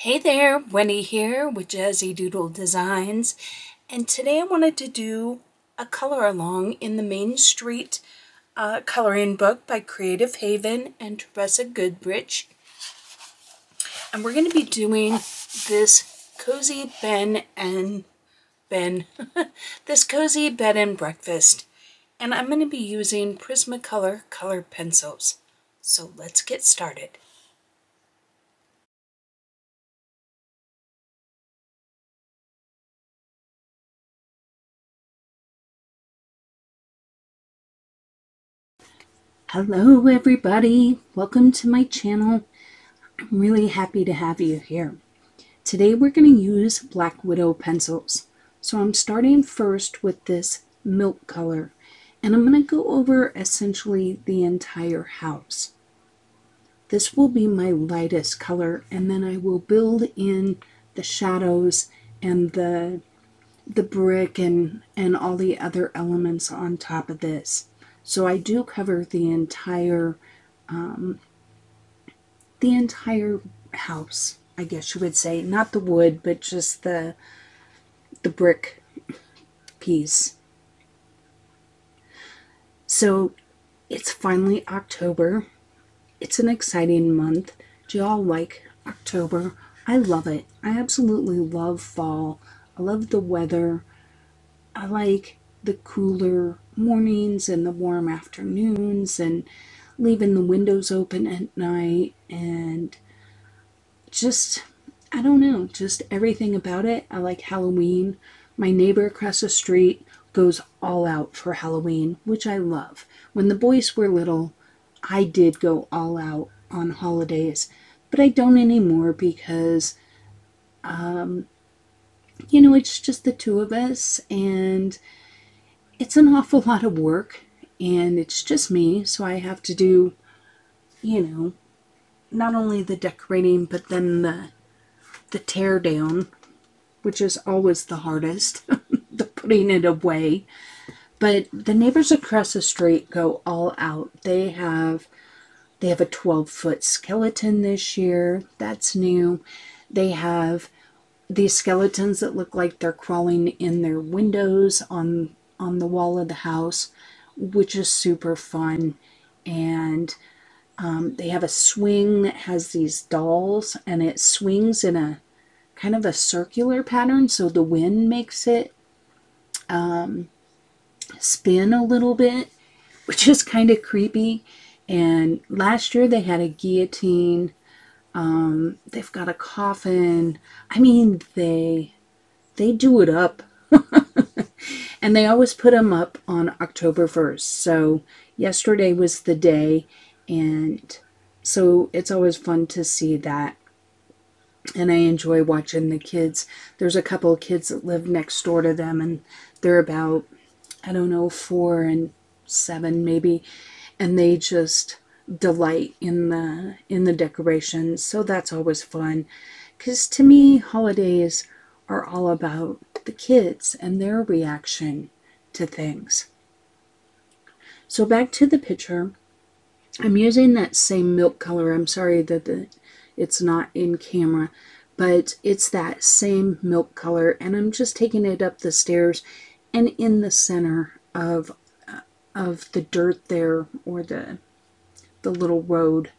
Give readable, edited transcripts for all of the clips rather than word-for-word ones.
Hey there, Wendy here with Jazzydoodledesigns, and today I wanted to do a color along in the Main Street coloring book by Creative Haven and Teresa Goodrich. And we're going to be doing this cozy this cozy bed and breakfast. And I'm going to be using Prismacolor color pencils. So let's get started. Hello everybody, welcome to my channel. I'm really happy to have you here. Today we're going to use Black Widow pencils. So I'm starting first with this milk color, and I'm going to go over essentially the entire house. This will be my lightest color, and then I will build in the shadows and the brick and all the other elements on top of this. So I do cover the entire house, I guess you would say. Not the wood, but just the brick piece. So it's finally October. It's an exciting month. Do y'all like October? I love it. I absolutely love fall. I love the weather. I like the cooler mornings and the warm afternoons and leaving the windows open at night, and just, I don't know, just everything about it. I like Halloween. My neighbor across the street goes all out for Halloween, which I love. When the boys were little, I did go all out on holidays, but I don't anymore because you know, it's just the two of us, and it's an awful lot of work, and it's just me, so I have to do, you know, not only the decorating, but then the tear down, which is always the hardest, the putting it away. But the neighbors across the street go all out. They have a 12-foot skeleton this year. That's new. They have these skeletons that look like they're crawling in their windows on the wall of the house, which is super fun. And they have a swing that has these dolls, and it swings in a kind of a circular pattern, so the wind makes it spin a little bit, which is kind of creepy. And last year they had a guillotine. They've got a coffin. I mean, they do it up. And they always put them up on October 1st. So yesterday was the day, and so it's always fun to see that. And I enjoy watching the kids. There's a couple of kids that live next door to them, and they're about, I don't know, 4 and 7 maybe, and they just delight in the decorations. So that's always fun, because to me holidays are all about the kids and their reaction to things. So back to the picture. I'm using that same milk color. I'm sorry that it's not in camera, but it's that same milk color, and I'm just taking it up the stairs and in the center of the dirt there, or the little road.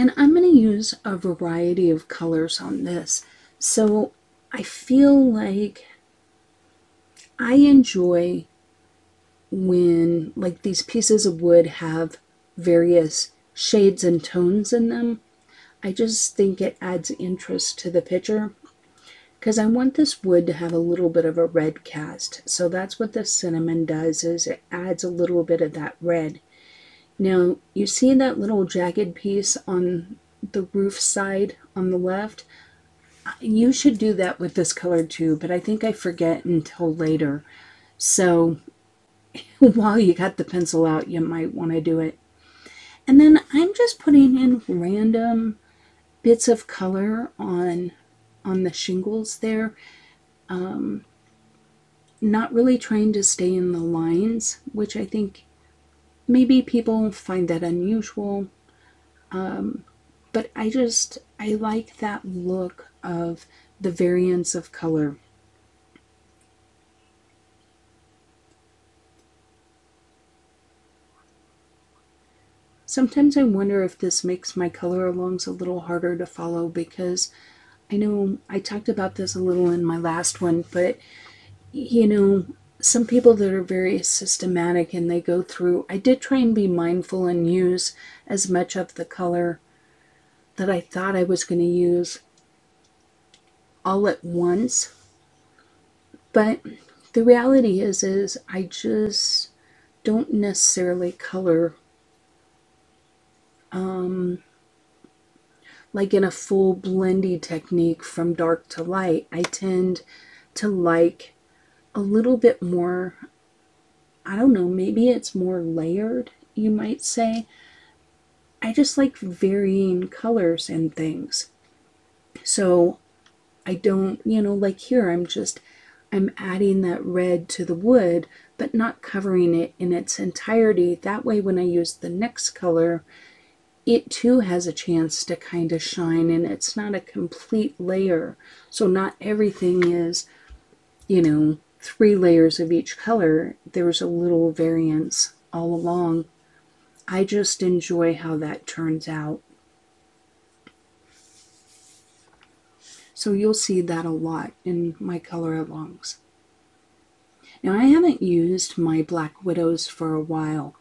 And I'm going to use a variety of colors on this. So I feel like I enjoy when, like, these pieces of wood have various shades and tones in them. I just think it adds interest to the picture, because I want this wood to have a little bit of a red cast. So that's what the cinnamon does, is it adds a little bit of that red. Now, you see that little jagged piece on the roof side on the left? You should do that with this color too, but I think I forget until later. So while you got the pencil out, you might want to do it. And then I'm just putting in random bits of color on the shingles there. Not really trying to stay in the lines, which I think maybe people find that unusual. But I like that look of the variance of color. Sometimes I wonder if this makes my color alongs a little harder to follow, because I know I talked about this a little in my last one, but you know, some people that are very systematic and they go through, I did try and be mindful and use as much of the color that I thought I was going to use all at once. But the reality is I just don't necessarily color like in a full blendy technique from dark to light. I tend to like a little bit more, I don't know, maybe it's more layered, you might say. I just like varying colors and things. So I don't, like here, I'm adding that red to the wood, but not covering it in its entirety. That way, when I use the next color, it too has a chance to kind of shine, and it's not a complete layer. So not everything is, 3 layers of each color. There's a little variance all along. I just enjoy how that turns out. So you'll see that a lot in my color alongs. Now, I haven't used my Black Widows for a while,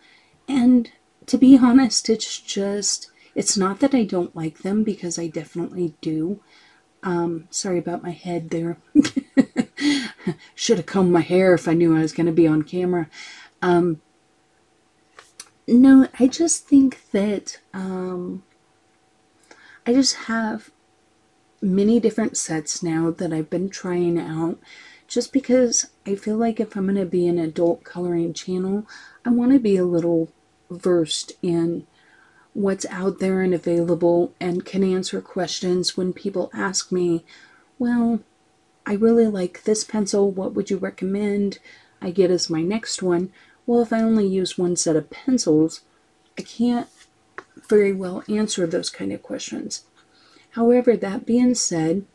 and to be honest, it's not that I don't like them, because I definitely do. Sorry about my head there. Should have combed my hair if I knew I was going to be on camera. No, I just think that I just have many different sets now that I've been trying out, just because I feel like if I'm going to be an adult coloring channel, I want to be a little versed in what's out there and available, and can answer questions when people ask me, well, I really like this pencil, what would you recommend I get as my next one? Well, if I only use one set of pencils, I can't very well answer those kind of questions. However, that being said,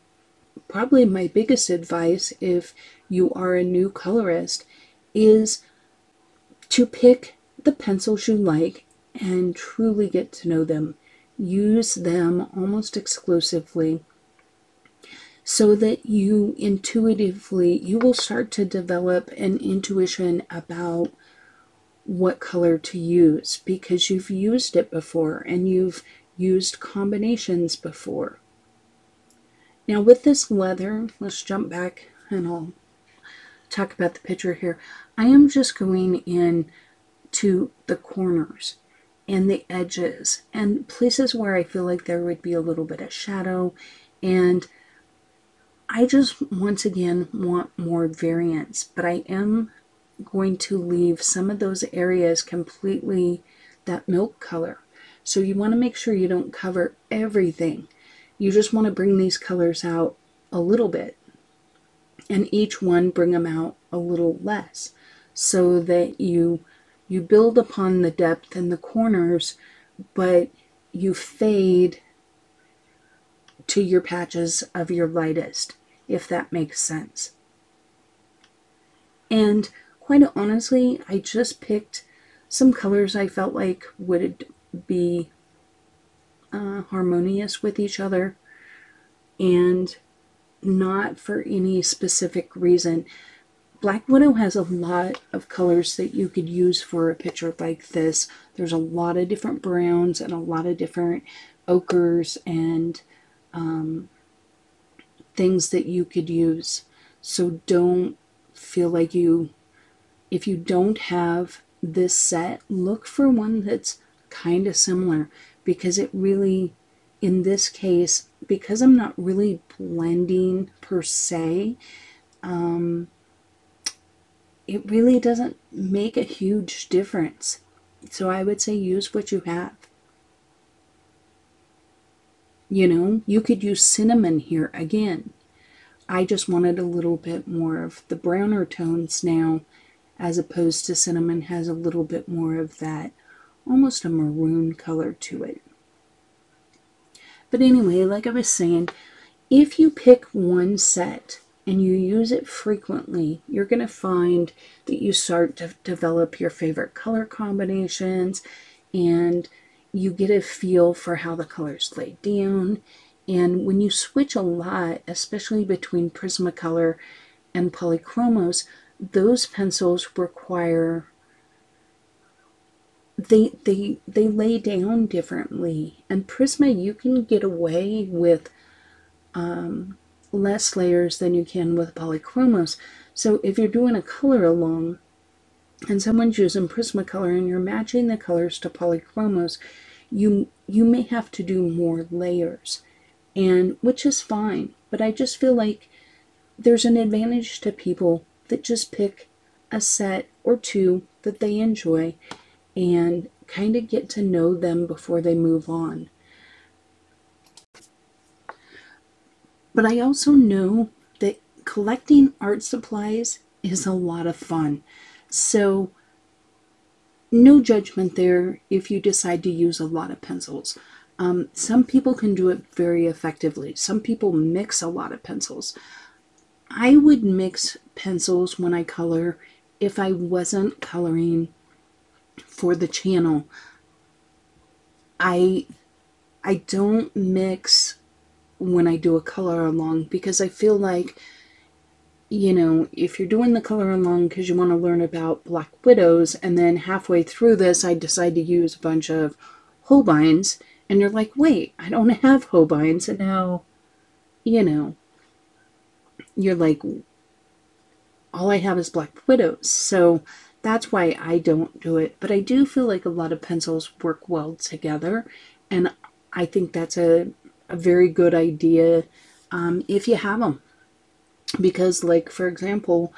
probably my biggest advice if you are a new colorist is to pick the pencils you like and truly get to know them. Use them almost exclusively, so that you will start to develop an intuition about what color to use, because you've used it before and you've used combinations before. Now with this leather, let's jump back and I'll talk about the picture here. I am just going in to the corners and the edges and places where I feel like there would be a little bit of shadow, and I just once again want more variance, but I am going to leave some of those areas completely that milk color. So you want to make sure you don't cover everything. You just want to bring these colors out a little bit, and each one bring them out a little less, so that you build upon the depth in the corners, but you fade to your patches of your lightest, if that makes sense. And quite honestly, I just picked some colors I felt like would be harmonious with each other, and not for any specific reason. Black Widow has a lot of colors that you could use for a picture like this. There's a lot of different browns and a lot of different ochres and things that you could use. So don't feel like if you don't have this set, look for one that's kind of similar, because it really, in this case, because I'm not really blending per se, it really doesn't make a huge difference. So I would say use what you have. You could use cinnamon here again. I just wanted a little bit more of the browner tones now, as opposed to cinnamon has a little bit more of that, almost a maroon color to it. But anyway, like I was saying, if you pick one set and you use it frequently, you're going to find that you start to develop your favorite color combinations, and you get a feel for how the colors lay down. And when you switch a lot, especially between Prismacolor and polychromos, those pencils require, they lay down differently. And Prisma, you can get away with less layers than you can with polychromos. So if you're doing a color along and someone's using Prismacolor and you're matching the colors to polychromos, you may have to do more layers, and which is fine. But I just feel like there's an advantage to people that just pick a set or two that they enjoy and kind of get to know them before they move on. But I also know that collecting art supplies is a lot of fun. So no judgment there if you decide to use a lot of pencils. Some people can do it very effectively. Some people mix a lot of pencils. I would mix pencils when I color if I wasn't coloring for the channel. I don't mix when I do a color along, because I feel like, you know, if you're doing the color along because you want to learn about black widows, and then halfway through this I decide to use a bunch of Holbeins, and you're like, wait, I don't have Holbeins, and now, you know, you're like, all I have is black widows. So that's why I don't do it. But I do feel like a lot of pencils work well together, and I think that's a very good idea if you have them. Because, like, for example,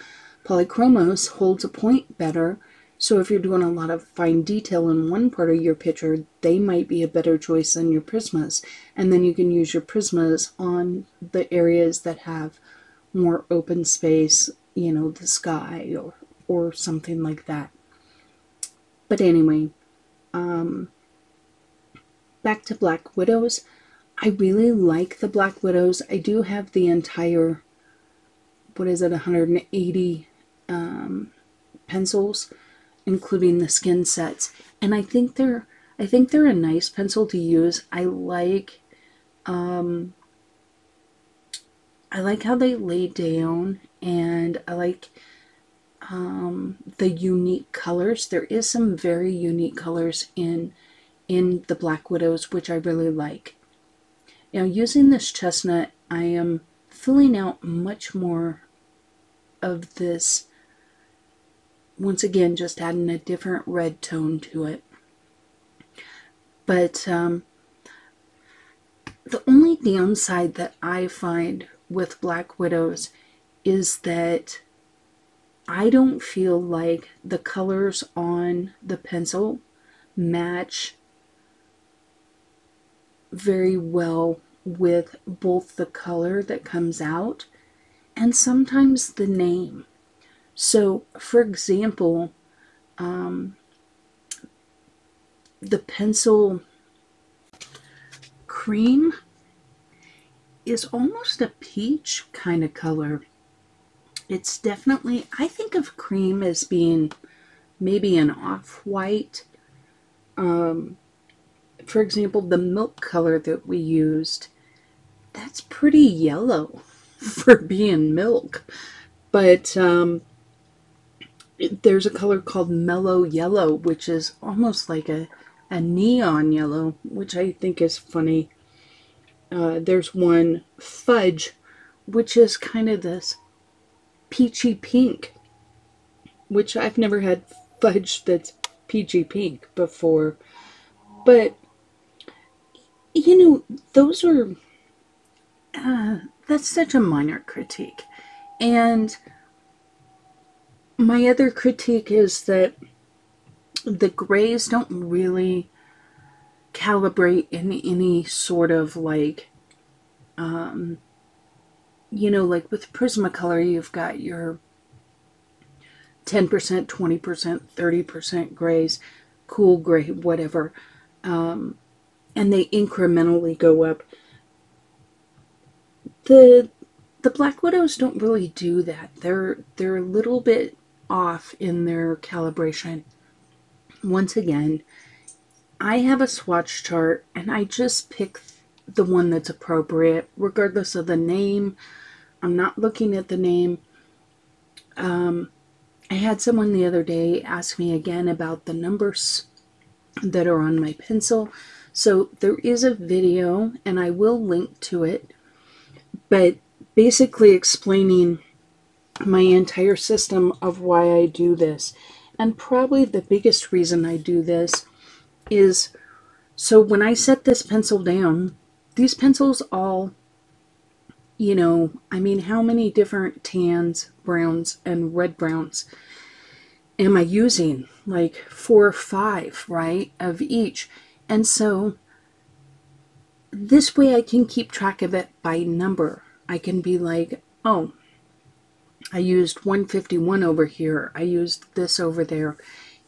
polychromos holds a point better, so if you're doing a lot of fine detail in one part of your picture, they might be a better choice than your Prismas. And then you can use your Prismas on the areas that have more open space, you know, the sky or something like that. But anyway, back to Black Widows. I really like the Black Widows. I do have the entire, what is it, 180 pencils, including the skin sets, and I think they're a nice pencil to use. I like how they lay down, and I like the unique colors. There is some very unique colors in the Black Widows, which I really like. Now, using this chestnut, I am filling out much more of this. Once again, just adding a different red tone to it. But the only downside that I find with Black Widows is that I don't feel like the colors on the pencil match very well with both the color that comes out and sometimes the name. So, for example, the pencil Cream is almost a peach kind of color. It's definitely, I think of Cream as being maybe an off-white. For example, the milk color that we used, that's pretty yellow for being milk. But there's a color called Mellow Yellow, which is almost like a neon yellow, which I think is funny. There's one, Fudge, which is kind of this peachy pink, which I've never had fudge that's peachy pink before. But, you know, those are, that's such a minor critique. And my other critique is that the grays don't really calibrate in any sort of like, you know, like with Prismacolor, you've got your 10%, 20%, 30% grays, cool gray, whatever. And they incrementally go up. The Black Widows don't really do that. They're a little bit off in their calibration. Once again, I have a swatch chart and I just pick the one that's appropriate, regardless of the name. I'm not looking at the name. I had someone the other day ask me again about the numbers that are on my pencil. So there is a video, and I will link to it, but basically explaining my entire system of why I do this. And probably the biggest reason I do this is so when I set this pencil down, these pencils all, I mean, how many different tans, browns, and red browns am I using? Like 4 or 5, right, of each. And so this way I can keep track of it by number. I can be like, oh, I used 151 over here. I used this over there.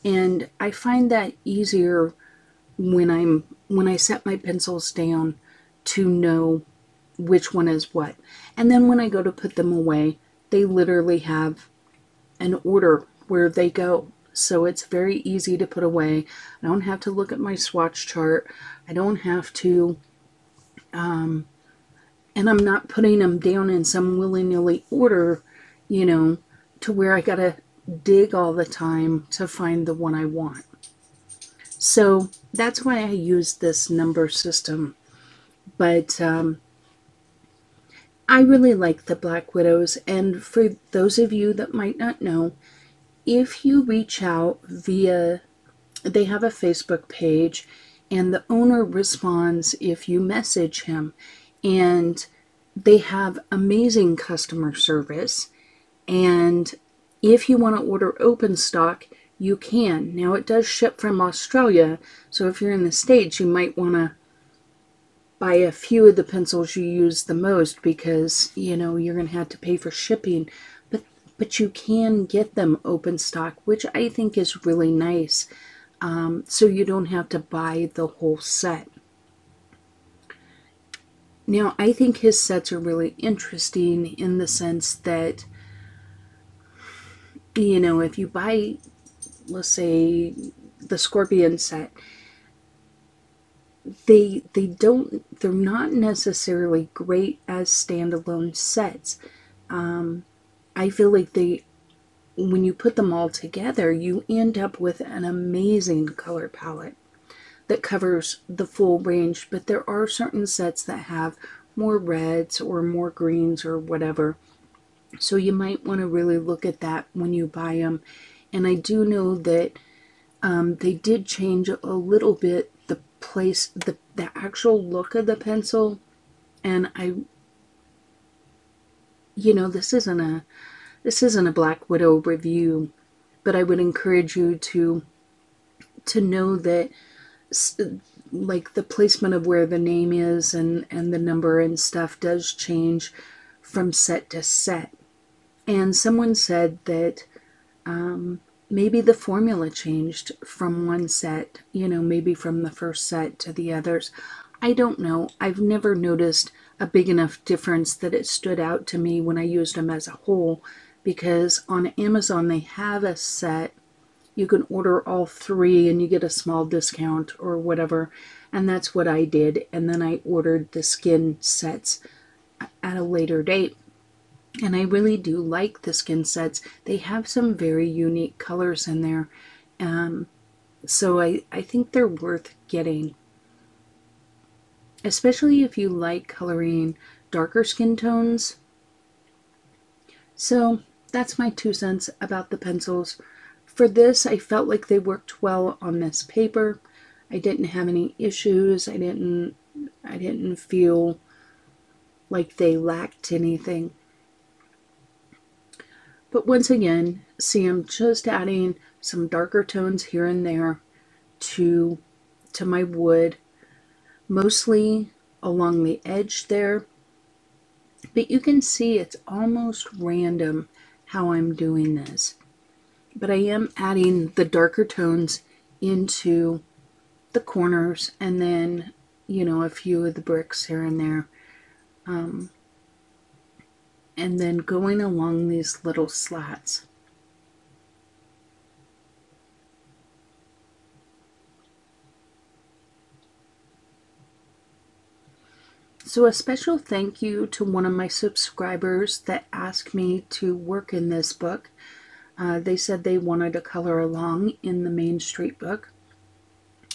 And I find that easier when I set my pencils down to know which one is what. And then when I go to put them away, they literally have an order where they go. So it's very easy to put away. I don't have to look at my swatch chart. I don't have to, and I'm not putting them down in some willy-nilly order, to where I gotta dig all the time to find the one I want. So that's why I use this number system. But I really like the Black Widows, and for those of you that might not know, if you reach out via, they have a Facebook page, and the owner responds if you message him, and they have amazing customer service. And if you want to order open stock, you can. Now it does ship from Australia, so if you're in the States, you might want to buy a few of the pencils you use the most, because you're going to have to pay for shipping. But you can get them open stock, which I think is really nice. So you don't have to buy the whole set. Now, I think his sets are really interesting in the sense that, if you buy, let's say, the Scorpion set, they're not necessarily great as standalone sets. I feel like when you put them all together, you end up with an amazing color palette that covers the full range, but there are certain sets that have more reds or more greens or whatever. So you might want to really look at that when you buy them. And I do know that they did change a little bit the actual look of the pencil. And this isn't a Black Widow review, but I would encourage you to know that, like, the placement of where the name is and the number and stuff does change from set to set. And someone said that maybe the formula changed from one set, maybe from the first set to the others. I don't know. I've never noticed a big enough difference that it stood out to me when I used them as a whole, because on Amazon they have a set. You can order all 3 and you get a small discount or whatever, and that's what I did. And then I ordered the skin sets at a later date. And I really do like the skin sets. They have some very unique colors in there. So I think they're worth getting. Especially if you like coloring darker skin tones. So that's my 2 cents about the pencils. For this, I felt like they worked well on this paper. I didn't have any issues. I didn't feel like they lacked anything. But once again, see, I'm just adding some darker tones here and there to my wood, mostly along the edge there. But you can see it's almost random how I'm doing this. But I am adding the darker tones into the corners, and then, a few of the bricks here and there. and then going along these little slats. So a special thank you to one of my subscribers that asked me to work in this book. They said they wanted to color along in the Main Street book.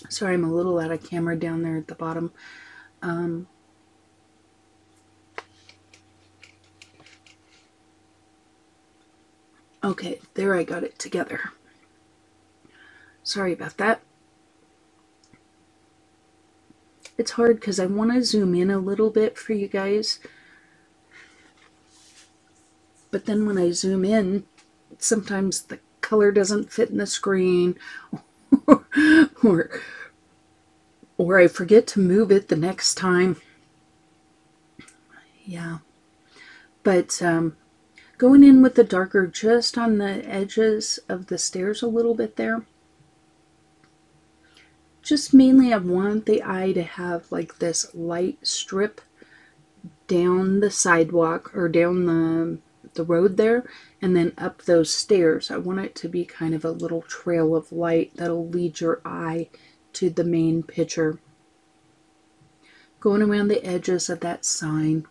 Sorry, I'm a little out of camera down there at the bottom. Okay, there, I got it together. Sorry about that. It's hard because I want to zoom in a little bit for you guys. But then when I zoom in, sometimes the color doesn't fit in the screen, or I forget to move it the next time. Yeah. But going in with the darker just on the edges of the stairs a little bit there. Just mainly I want the eye to have like this light strip down the sidewalk or down the road there, and then up those stairs. I want it to be kind of a little trail of light that'll lead your eye to the main picture. Going around the edges of that sign.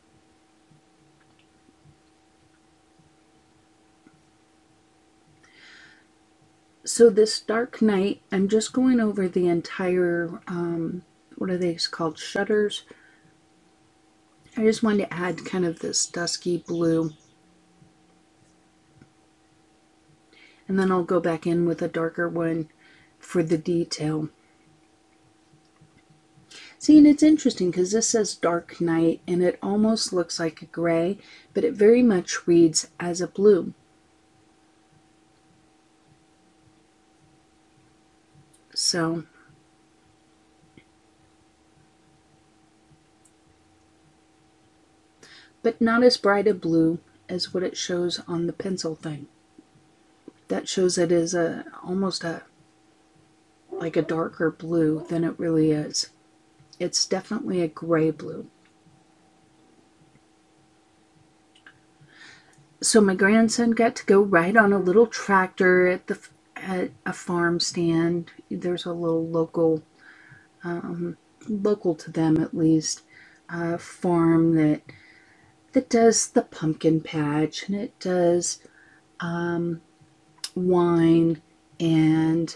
So this dark night, I'm just going over the entire, what are they called, shutters. I just wanted to add kind of this dusky blue. And then I'll go back in with a darker one for the detail. See, and it's interesting because this says dark night and it almost looks like a gray, but it very much reads as a blue. So, but not as bright a blue as what it shows on the pencil thing. That shows it is almost like a darker blue than it really is. It's definitely a gray blue. So my grandson got to go ride on a little tractor at a farm stand. There's a little local to them at least, farm that does the pumpkin patch, and it does wine and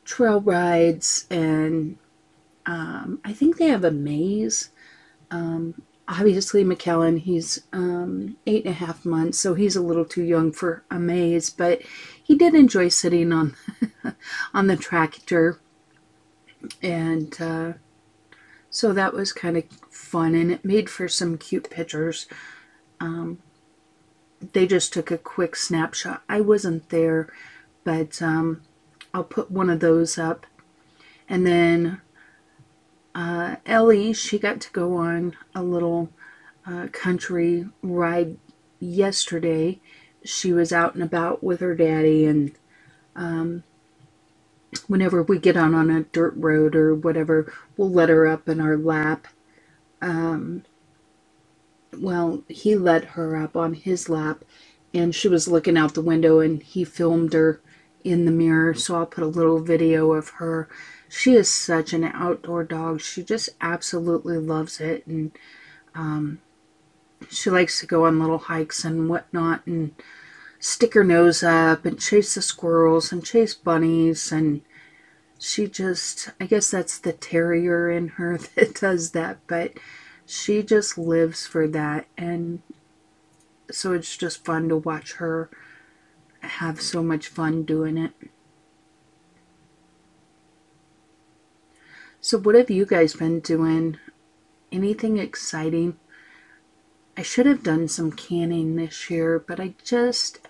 trail rides, and I think they have a maze. Obviously McKellen, he's 8.5 months, so he's a little too young for a maze, but he did enjoy sitting on on the tractor, and so that was kind of fun, and it made for some cute pictures. They just took a quick snapshot. I wasn't there, but I'll put one of those up. And then Ellie, she got to go on a little country ride yesterday. She was out and about with her daddy, and whenever we get on a dirt road or whatever, we'll let her up in our lap. Well, he let her up on his lap, and she was looking out the window, and he filmed her in the mirror, so I'll put a little video of her. She is such an outdoor dog. She just absolutely loves it, and she likes to go on little hikes and whatnot, and stick her nose up and chase the squirrels and chase bunnies, and she just, I guess that's the terrier in her that does that, but she just lives for that, and so it's just fun to watch her have so much fun doing it. So what have you guys been doing? Anything exciting? I should have done some canning this year, but I just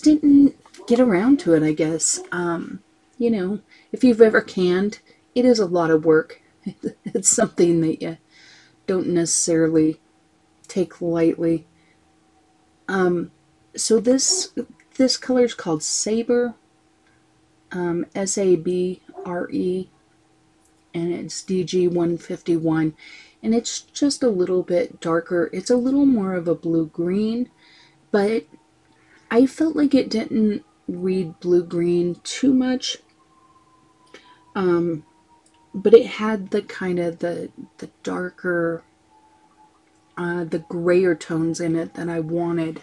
didn't get around to it, I guess. You know, if you've ever canned, it is a lot of work. It's something that you don't necessarily take lightly. So this color is called Sabre, S-A-B-R-E, and it's DG 151, and it's just a little bit darker. It's a little more of a blue-green, but I felt like it didn't read blue-green too much. But it had the kind of the darker, the grayer tones in it that I wanted.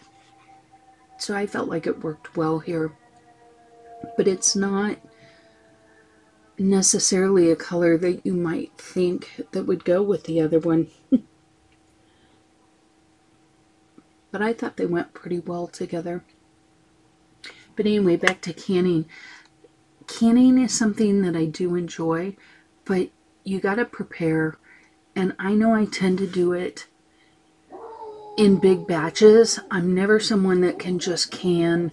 So I felt like it worked well here. But it's not necessarily a color that you might think that would go with the other one. But I thought they went pretty well together. But anyway, back to canning. Canning is something that I do enjoy, but you gotta prepare. And I know I tend to do it in big batches. I'm never someone that can just can,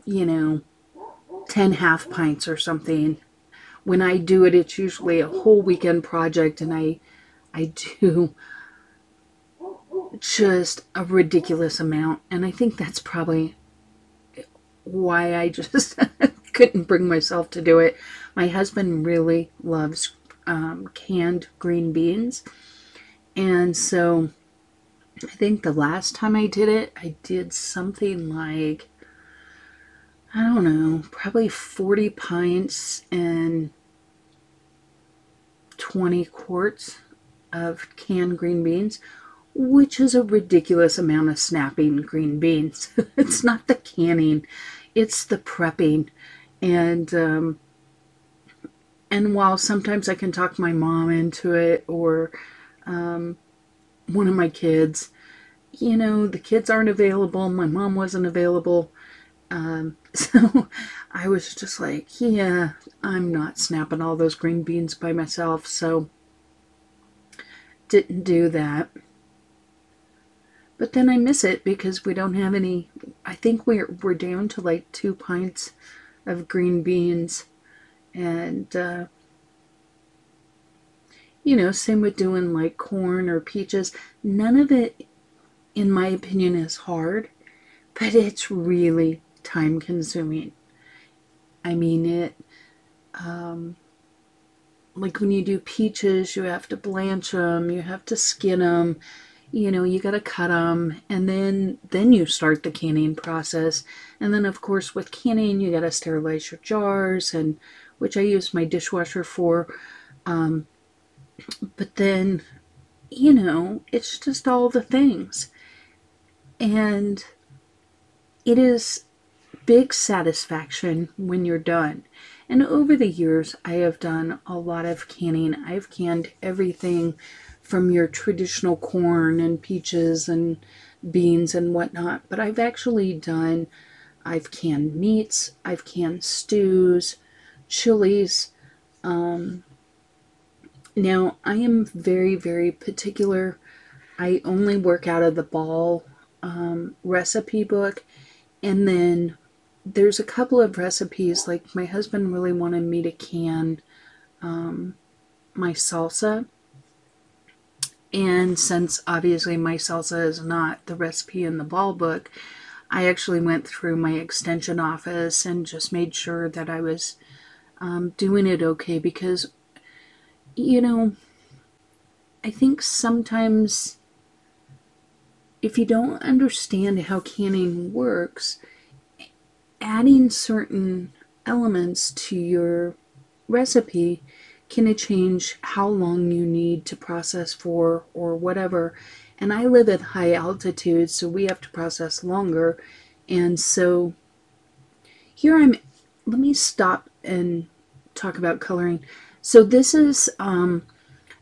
10 half pints or something. When I do it, it's usually a whole weekend project, and I do just a ridiculous amount. And I think that's probably why I just couldn't bring myself to do it. My husband really loves canned green beans. And so I think the last time I did it, I did something like, I don't know, probably 40 pints and 20 quarts of canned green beans, which is a ridiculous amount of snapping green beans. It's not the canning, it's the prepping. And while sometimes I can talk my mom into it, or one of my kids, the kids aren't available, my mom wasn't available, so I was just like, yeah, I'm not snapping all those green beans by myself, so didn't do that. But then I miss it because we don't have any. I think we're down to like 2 pints of green beans. And same with doing like corn or peaches. None of it, in my opinion, is hard, but it's really time consuming. I mean, like when you do peaches, you have to blanch them, you have to skin them, you got to cut them, and then you start the canning process. And then of course with canning, you got to sterilize your jars, and which I use my dishwasher for. But then, it's just all the things. And it is big satisfaction when you're done. And over the years, I have done a lot of canning. I've canned everything from your traditional corn and peaches and beans and whatnot. But I've canned meats, I've canned stews, chilies. Now, I am very, very particular. I only work out of the Ball recipe book. And then there's a couple of recipes, like my husband really wanted me to can my salsa. And since obviously my salsa is not the recipe in the Ball book, I actually went through my extension office and just made sure that I was doing it okay, because, I think sometimes if you don't understand how canning works, adding certain elements to your recipe can change how long you need to process for or whatever. And I live at high altitude, so we have to process longer. And so let me stop and talk about coloring. So this is, I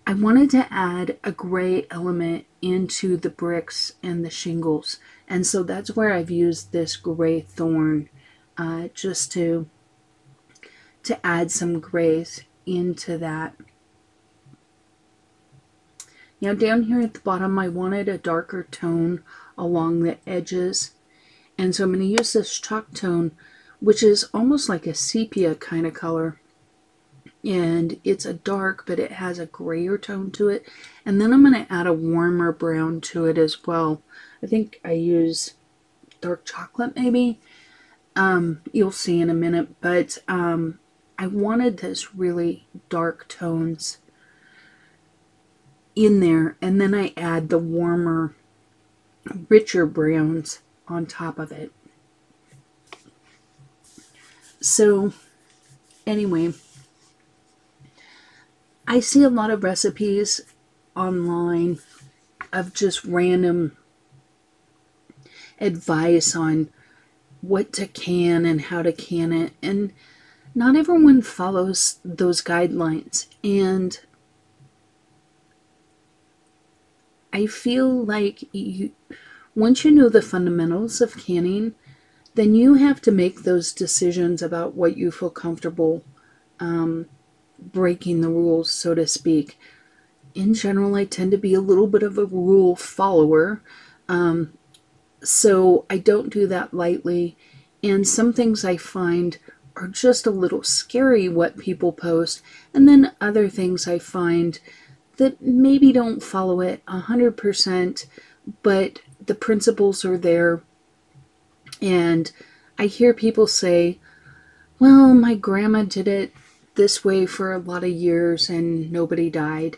wanted to add a gray element into the bricks and the shingles. And so that's where I've used this gray thorn, just to add some grays into that. Now down here at the bottom, I wanted a darker tone along the edges. And so I'm going to use this chalk tone, which is almost like a sepia kind of color. And it's a dark, but it has a grayer tone to it. And then I'm going to add a warmer brown to it as well. I think I use dark chocolate maybe. You'll see in a minute. But I wanted this really dark tones in there, and then I add the warmer, richer browns on top of it. So anyway, I see a lot of recipes online of just random advice on what to can and how to can it, and not everyone follows those guidelines. And I feel like once you know the fundamentals of canning, then you have to make those decisions about what you feel comfortable breaking the rules, so to speak. In general, I tend to be a little bit of a rule follower, so I don't do that lightly. And some things I find are just a little scary what people post, and then other things I find that maybe don't follow it 100%, but the principles are there. And I hear people say, well, my grandma did it this way for a lot of years and nobody died.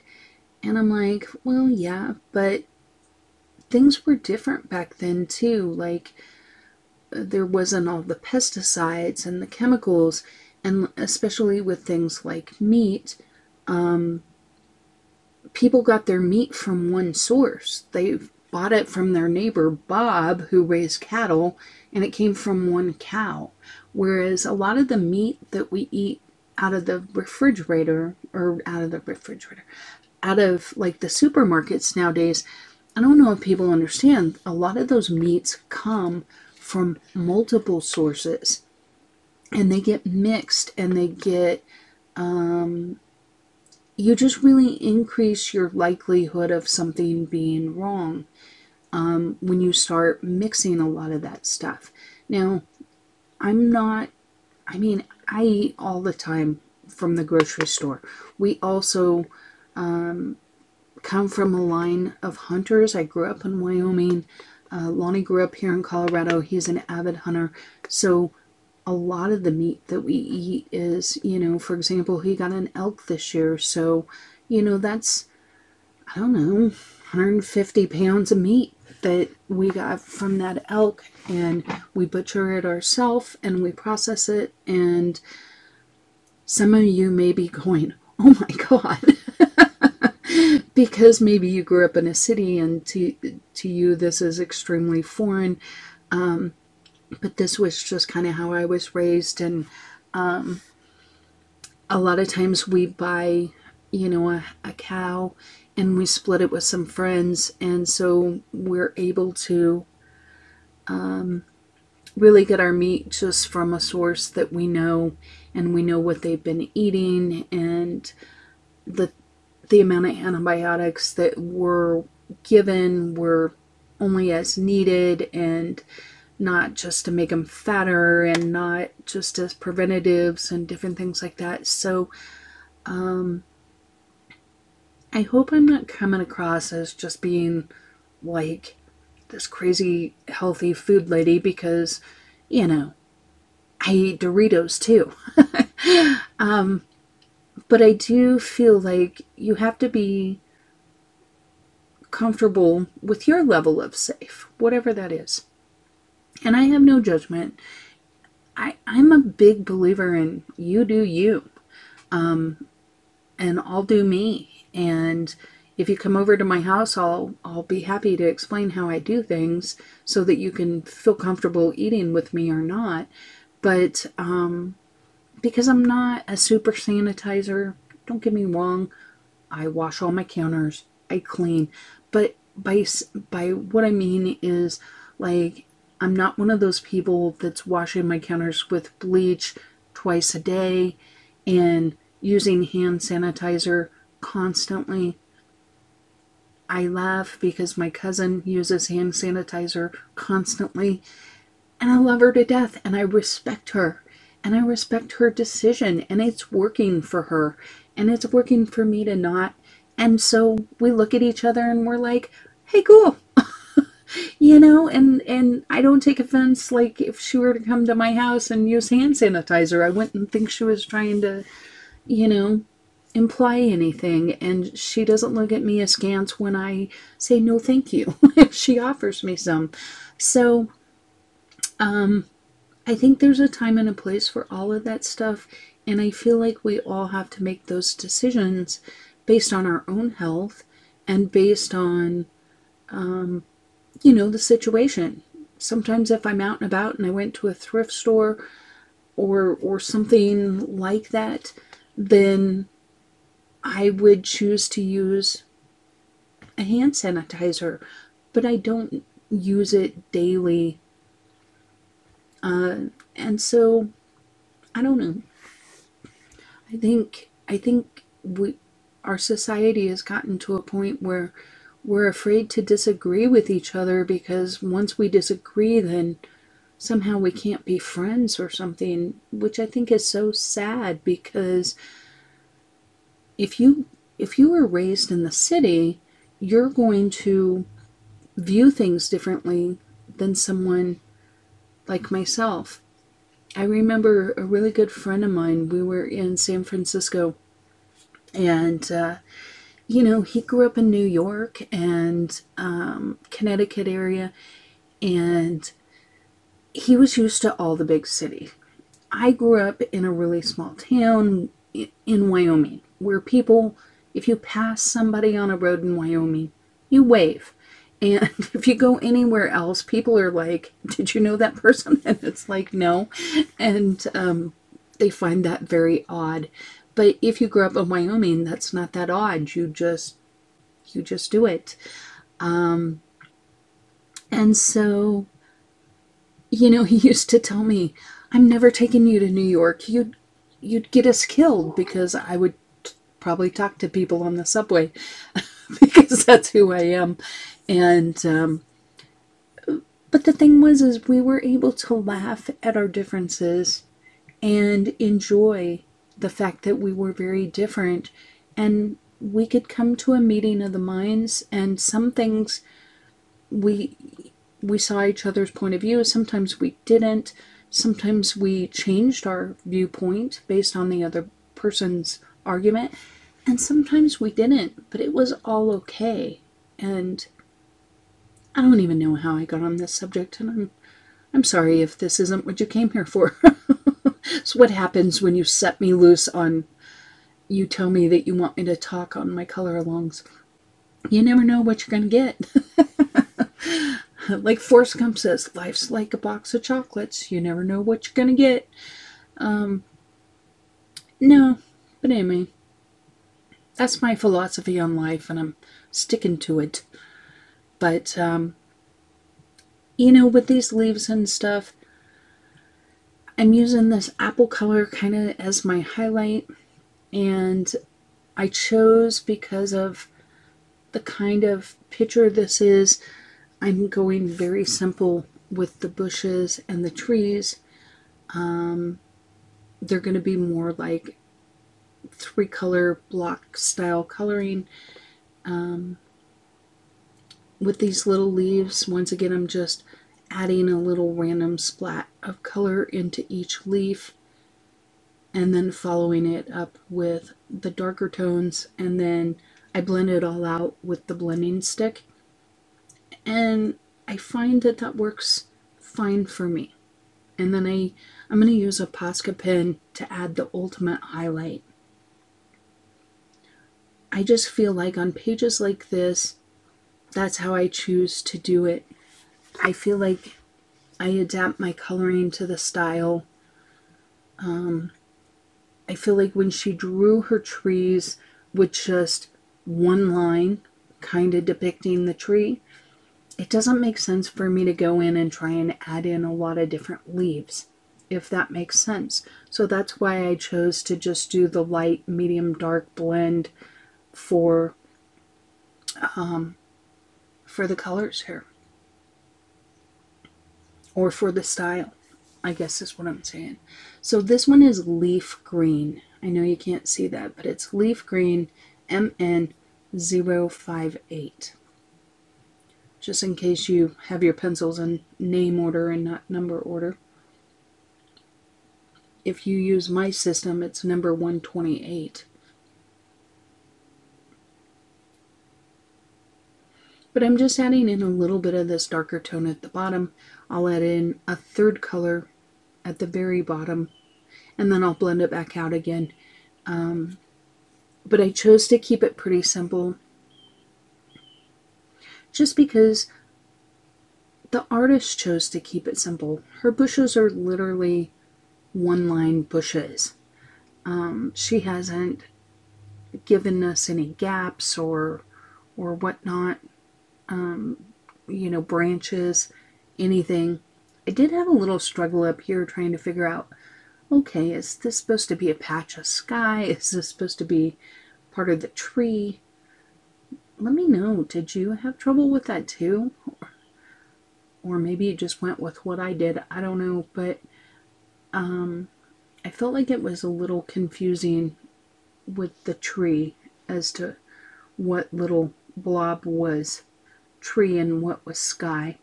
And I'm like, well, yeah, but things were different back then too. Like, there wasn't all the pesticides and the chemicals, and especially with things like meat, people got their meat from one source. They bought it from their neighbor Bob, who raised cattle, and it came from one cow. Whereas a lot of the meat that we eat out of the refrigerator, out of like the supermarkets nowadays, I don't know if people understand, a lot of those meats come from multiple sources, and they get mixed, and they get, you just really increase your likelihood of something being wrong when you start mixing a lot of that stuff. Now, I eat all the time from the grocery store. We also come from a line of hunters. I grew up in Wyoming. Lonnie grew up here in Colorado. He's an avid hunter. So a lot of the meat that we eat is, for example, he got an elk this year. So, that's, I don't know, 150 pounds of meat that we got from that elk, and we butcher it ourselves and we process it. And some of you may be going, oh my God, because maybe you grew up in a city and to you this is extremely foreign. But this was just kind of how I was raised. And a lot of times we buy, a cow, and we split it with some friends. And so we're able to really get our meat just from a source that we know, and we know what they've been eating, and the amount of antibiotics that were given were only as needed, and not just to make them fatter, and not just as preventatives and different things like that. So I hope I'm not coming across as just being like this crazy healthy food lady, because I eat Doritos too. But I do feel like you have to be comfortable with your level of safe, whatever that is. And I have no judgment. I'm a big believer in you do you. And I'll do me. And if you come over to my house, I'll be happy to explain how I do things so that you can feel comfortable eating with me or not. But because I'm not a super sanitizer, don't get me wrong, I wash all my counters, I clean. But by what I mean is, like, I'm not one of those people that's washing my counters with bleach twice a day and using hand sanitizer constantly. I laugh because my cousin uses hand sanitizer constantly, and I love her to death, and I respect her, and I respect her decision, and it's working for her, and it's working for me to not. And so we look at each other and we're like, hey, cool. And I don't take offense. Like, if she were to come to my house and use hand sanitizer, I wouldn't think she was trying to, imply anything, and she doesn't look at me askance when I say no thank you if she offers me some. So I think there's a time and a place for all of that stuff, and I feel like we all have to make those decisions based on our own health and based on the situation. Sometimes if I'm out and about and I went to a thrift store or something like that, then I would choose to use a hand sanitizer, but I don't use it daily. And so I don't know. I think our society has gotten to a point where we're afraid to disagree with each other, because once we disagree, then somehow we can't be friends or something, which I think is so sad, because if you were raised in the city, you're going to view things differently than someone like myself. I remember a really good friend of mine, we were in San Francisco, and he grew up in New York and Connecticut area, and he was used to all the big city. I grew up in a really small town in Wyoming, where people, if you pass somebody on a road in Wyoming, you wave. And if you go anywhere else, people are like, did you know that person? And it's like, no. And they find that very odd. But if you grew up in Wyoming, that's not that odd. You just do it. And so, he used to tell me, I'm never taking you to New York. You'd get us killed, because I would probably talk to people on the subway because that's who I am. And but the thing was, is we were able to laugh at our differences and enjoy the fact that we were very different, and we could come to a meeting of the minds, and some things we saw each other's point of view. Sometimes we didn't. Sometimes we changed our viewpoint based on the other person's argument, and sometimes we didn't, but it was all okay. And I don't even know how I got on this subject, and I'm sorry if this isn't what you came here for. It's what happens when you set me loose on, you tell me that you want me to talk on my color alongs. You never know what you're going to get. Like Forrest Gump says, life's like a box of chocolates. You never know what you're going to get. No, but anyway, that's my philosophy on life, and I'm sticking to it. But, with these leaves and stuff, I'm using this apple color kind of as my highlight, and I chose, because of the kind of picture this is, I'm going very simple with the bushes and the trees. They're going to be more like 3-color block style coloring. With these little leaves, once again, I'm just adding a little random splat of color into each leaf, and then following it up with the darker tones, and then I blend it all out with the blending stick. And I find that works fine for me. And then I'm going to use a posca pen to add the ultimate highlight. I just feel like on pages like this, that's how I choose to do it. I feel like I adapt my coloring to the style. I feel like when she drew her trees with just one line kind of depicting the tree, it doesn't make sense for me to go in and try and add in a lot of different leaves, if that makes sense. So that's why I chose to just do the light, medium, dark blend for the colors here. Or for the style, I guess is what I'm saying. So this one is leaf green. I know you can't see that, but it's leaf green MN058. Just in case you have your pencils in name order and not number order. If you use my system, it's number 128. But I'm just adding in a little bit of this darker tone at the bottom. I'll add in a third color at the very bottom, and then I'll blend it back out again. But I chose to keep it pretty simple just because the artist chose to keep it simple. Her bushes are literally one-line bushes. She hasn't given us any gaps or whatnot, you know, branches, anything. I did have a little struggle up here trying to figure out, okay, is this supposed to be a patch of sky? Is this supposed to be part of the tree? Let me know. Did you have trouble with that too? Or maybe you just went with what I did. I don't know, but I felt like it was a little confusing with the tree as to what little blob was tree and what was sky.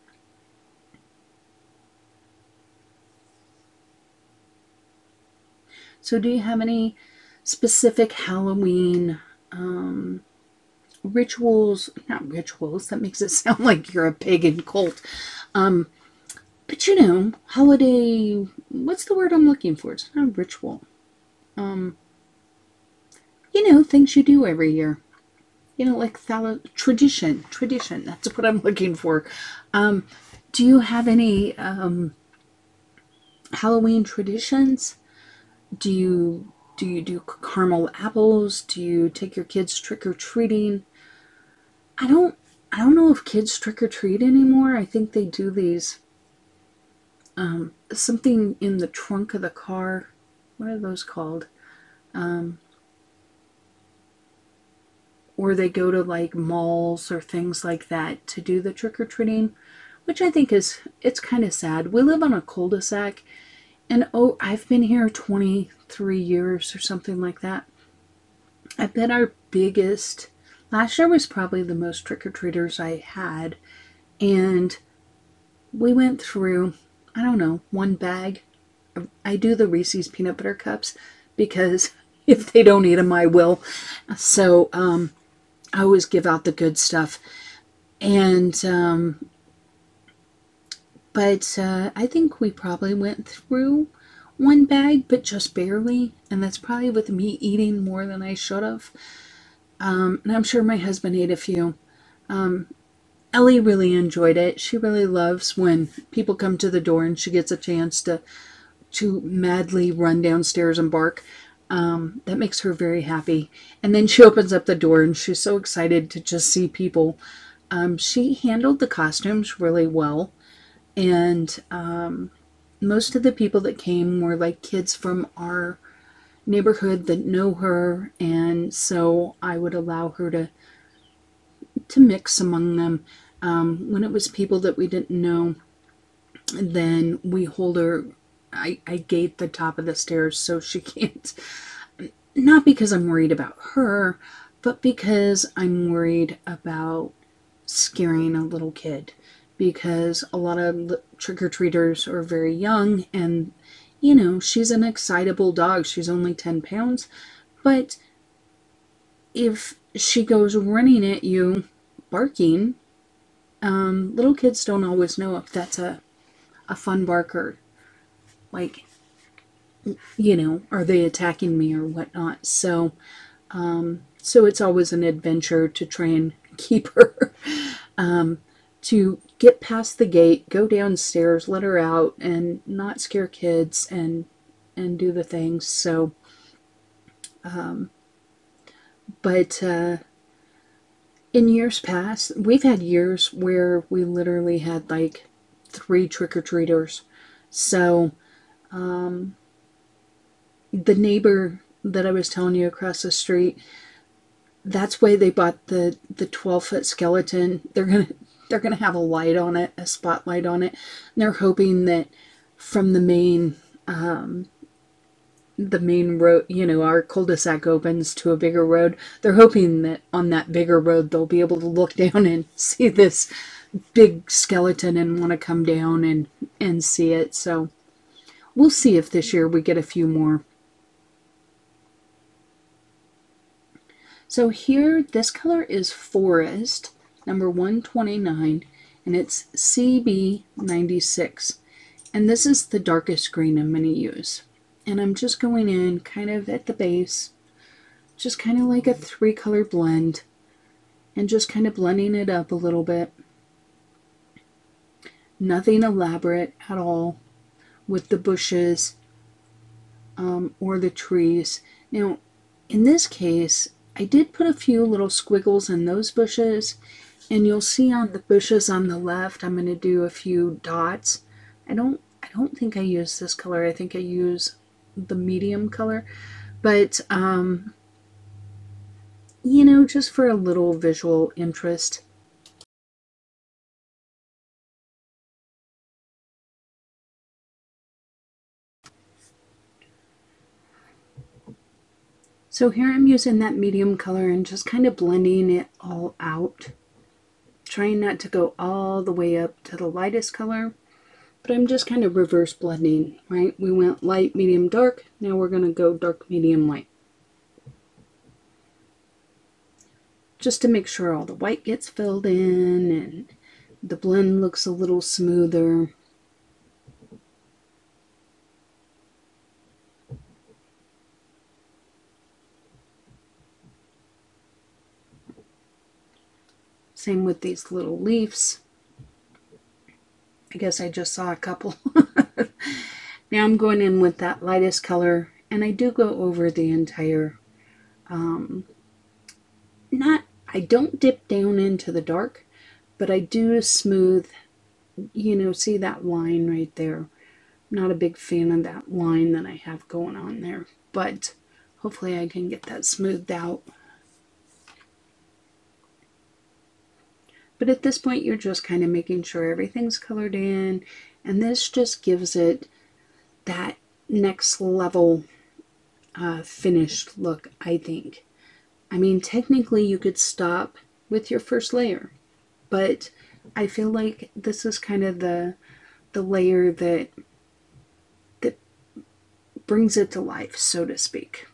So do you have any specific Halloween rituals? Not rituals, that makes it sound like you're a pagan cult. But you know, holiday, what's the word I'm looking for? It's not a ritual. You know, things you do every year. You know, like tradition, that's what I'm looking for. Do you have any Halloween traditions? Do you do caramel apples? Do you take your kids trick-or-treating? I don't know if kids trick-or-treat anymore. I think they do these something in the trunk of the car. What are those called? Or they go to like malls or things like that to do the trick-or-treating, which I think it's kind of sad. We live on a cul-de-sac, and oh, I've been here 23 years or something like that. I bet our biggest, last year was probably the most trick-or-treaters I had, and we went through, I don't know, one bag. I do the Reese's peanut butter cups because if they don't eat them, I will. So I always give out the good stuff. And but I think we probably went through one bag, but just barely. And that's probably with me eating more than I should have. And I'm sure my husband ate a few. Ellie really enjoyed it. She really loves when people come to the door and she gets a chance to madly run downstairs and bark. That makes her very happy. And then she opens up the door and she's so excited to just see people. She handled the costumes really well. And most of the people that came were like kids from our neighborhood that know her. And so I would allow her to mix among them. When it was people that we didn't know, then we hold her. I gate the top of the stairs so she can't. Not because I'm worried about her, but because I'm worried about scaring a little kid. Because a lot of trick-or-treaters are very young, and, you know, she's an excitable dog. She's only 10 pounds. But if she goes running at you, barking, little kids don't always know if that's a fun bark or, like, you know, are they attacking me or whatnot. So it's always an adventure to try and keep her to get past the gate, go downstairs, let her out, and not scare kids and do the things. So, but in years past, we've had years where we literally had like 3 trick-or-treaters. So, the neighbor that I was telling you across the street, that's why they bought the 12-foot skeleton. They're gonna have a light on it, a spotlight on it. And they're hoping that from the main road, you know, our cul-de-sac opens to a bigger road. They're hoping that on that bigger road they'll be able to look down and see this big skeleton and want to come down and see it. So we'll see if this year we get a few more. So here, this color is Forest. number 129, and it's CB96. And this is the darkest green I'm going to use. And I'm just going in kind of at the base, just kind of like a 3-color blend, and just kind of blending it up a little bit. Nothing elaborate at all with the bushes or the trees. Now, in this case, I did put a few little squiggles in those bushes, and you'll see on the bushes on the left, I'm going to do a few dots. I don't think I use this color. I think I use the medium color, but you know, just for a little visual interest. So here I'm using that medium color and just kind of blending it all out. Trying not to go all the way up to the lightest color, but I'm just kind of reverse blending, right? We went light, medium, dark. Now we're going to go dark, medium, light. Just to make sure all the white gets filled in and the blend looks a little smoother. Same with these little leaves. I guess I just saw a couple. Now I'm going in with that lightest color, and I do go over the entire, I don't dip down into the dark, but I do smooth, you know, see that line right there. I'm not a big fan of that line that I have going on there, but hopefully I can get that smoothed out. But at this point, you're just kind of making sure everything's colored in, and this just gives it that next level finished look, I think. I mean, technically you could stop with your first layer, but I feel like this is kind of the layer that brings it to life, so to speak.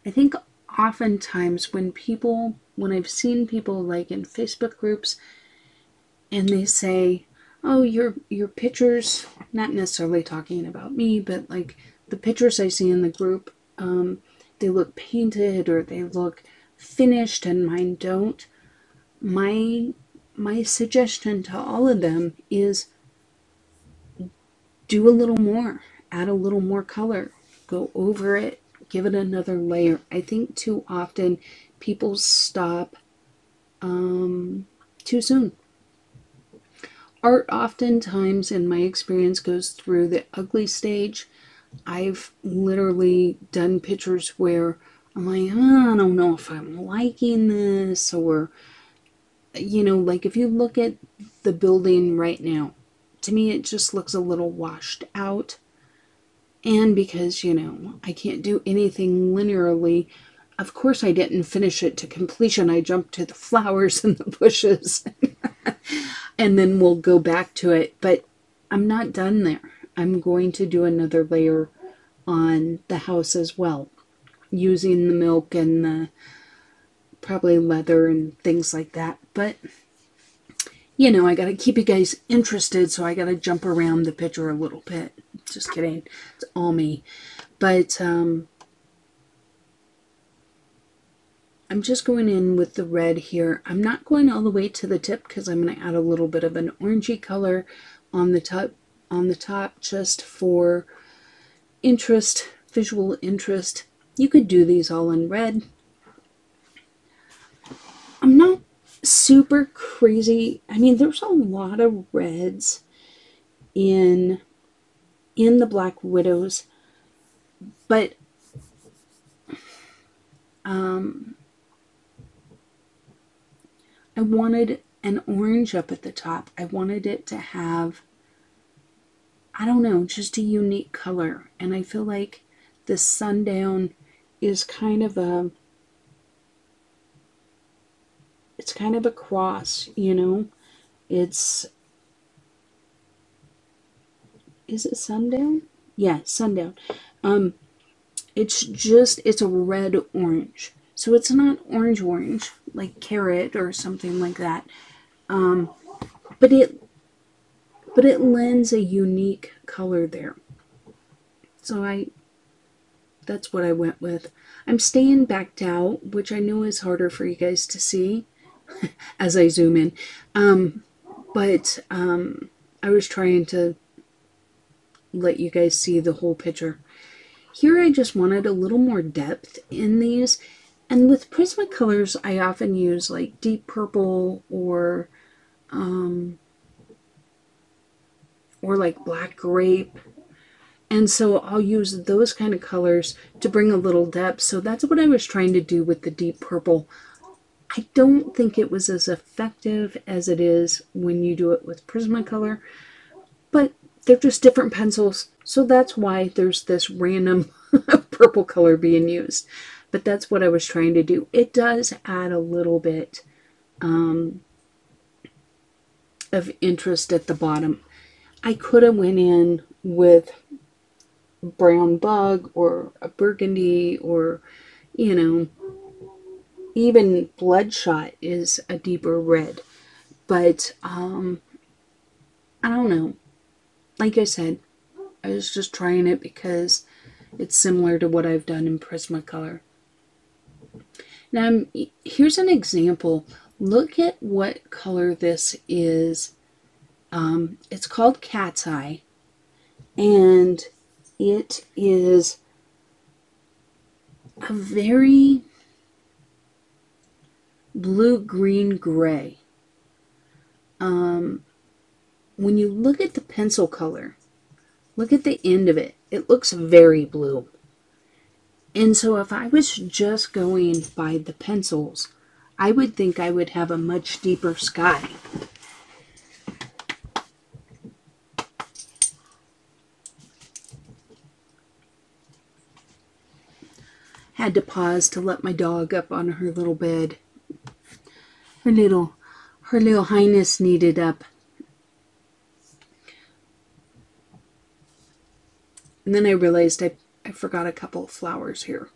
I think oftentimes when I've seen people like in Facebook groups, and they say, oh, your pictures, not necessarily talking about me, but like the pictures I see in the group, they look painted or they look finished and mine don't. My suggestion to all of them is do a little more, add a little more color, go over it, give it another layer. I think too often people stop too soon. Art oftentimes, in my experience, goes through the ugly stage. I've literally done pictures where I'm like, oh, I don't know if I'm liking this, or, you know, like if you look at the building right now, to me it just looks a little washed out. And because, you know, I can't do anything linearly, of course I didn't finish it to completion. I jumped to the flowers and the bushes. And then we'll go back to it. But I'm not done there. I'm going to do another layer on the house as well, using the milk and the probably leather and things like that. But, you know, I got to keep you guys interested, so I got to jump around the picture a little bit. Just kidding. It's all me. But I'm just going in with the red here. I'm not going all the way to the tip because I'm going to add a little bit of an orangey color on the top just for interest, visual interest. You could do these all in red. I'm not super crazy. I mean, there's a lot of reds in the Black Widows, but I wanted an orange up at the top. I wanted it to have, I don't know, just a unique color. And I feel like the sundown is kind of a, it's kind of a cross, you know? Is it sundown? Yeah, sundown. It's a red orange. So it's not orange orange like carrot or something like that. But it lends a unique color there. So that's what I went with. I'm staying backed out, which I know is harder for you guys to see as I zoom in. But I was trying to let you guys see the whole picture. Here I just wanted a little more depth in these. And with Prismacolors, I often use like deep purple or like black grape. And so I'll use those kind of colors to bring a little depth. So that's what I was trying to do with the deep purple. I don't think it was as effective as it is when you do it with Prismacolor, but they're just different pencils. So that's why there's this random purple color being used. But that's what I was trying to do. It does add a little bit of interest at the bottom. I could have went in with brown bug or a burgundy, or even bloodshot is a deeper red. But I don't know. Like I said, I was just trying it because it's similar to what I've done in Prismacolor. Now, here's an example. Look at what color this is. It's called Cat's Eye, and it is a very blue-green gray. When you look at the pencil color, look at the end of it. It looks very blue. And so if I was just going by the pencils, I would think I would have a much deeper sky. Had to pause to let my dog up on her little bed. Her little highness needed up. And then I realized I forgot a couple of flowers here.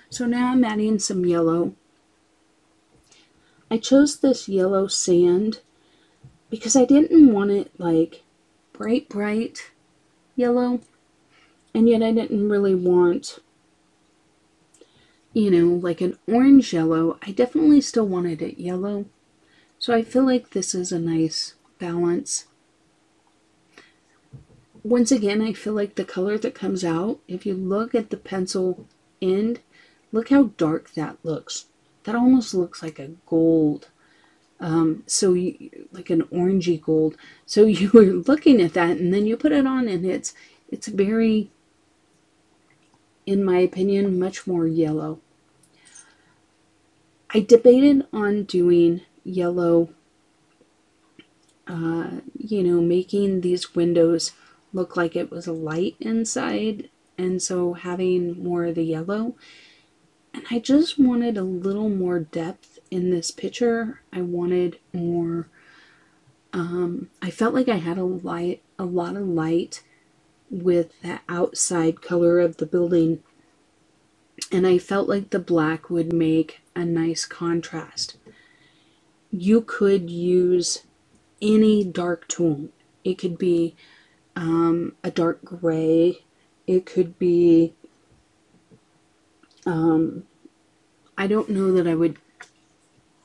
So now I'm adding some yellow. I chose this yellow sand because I didn't want it like bright yellow, and yet I didn't really want, like an orange yellow. I definitely still wanted it yellow. So I feel like this is a nice balance. Once again, I feel like the color that comes out, if you look at the pencil end, look how dark that looks. That almost looks like a gold. Like an orangey gold. So you were looking at that, and then you put it on, and it's very, in my opinion, much more yellow. I debated on doing yellow, making these windows look like it was a light inside, and so having more of the yellow. And I just wanted a little more depth in this picture. I wanted more, I felt like I had a lot of light with the outside color of the building. And I felt like the black would make a nice contrast. You could use any dark tone. It could be a dark gray. It could be, I don't know that I would,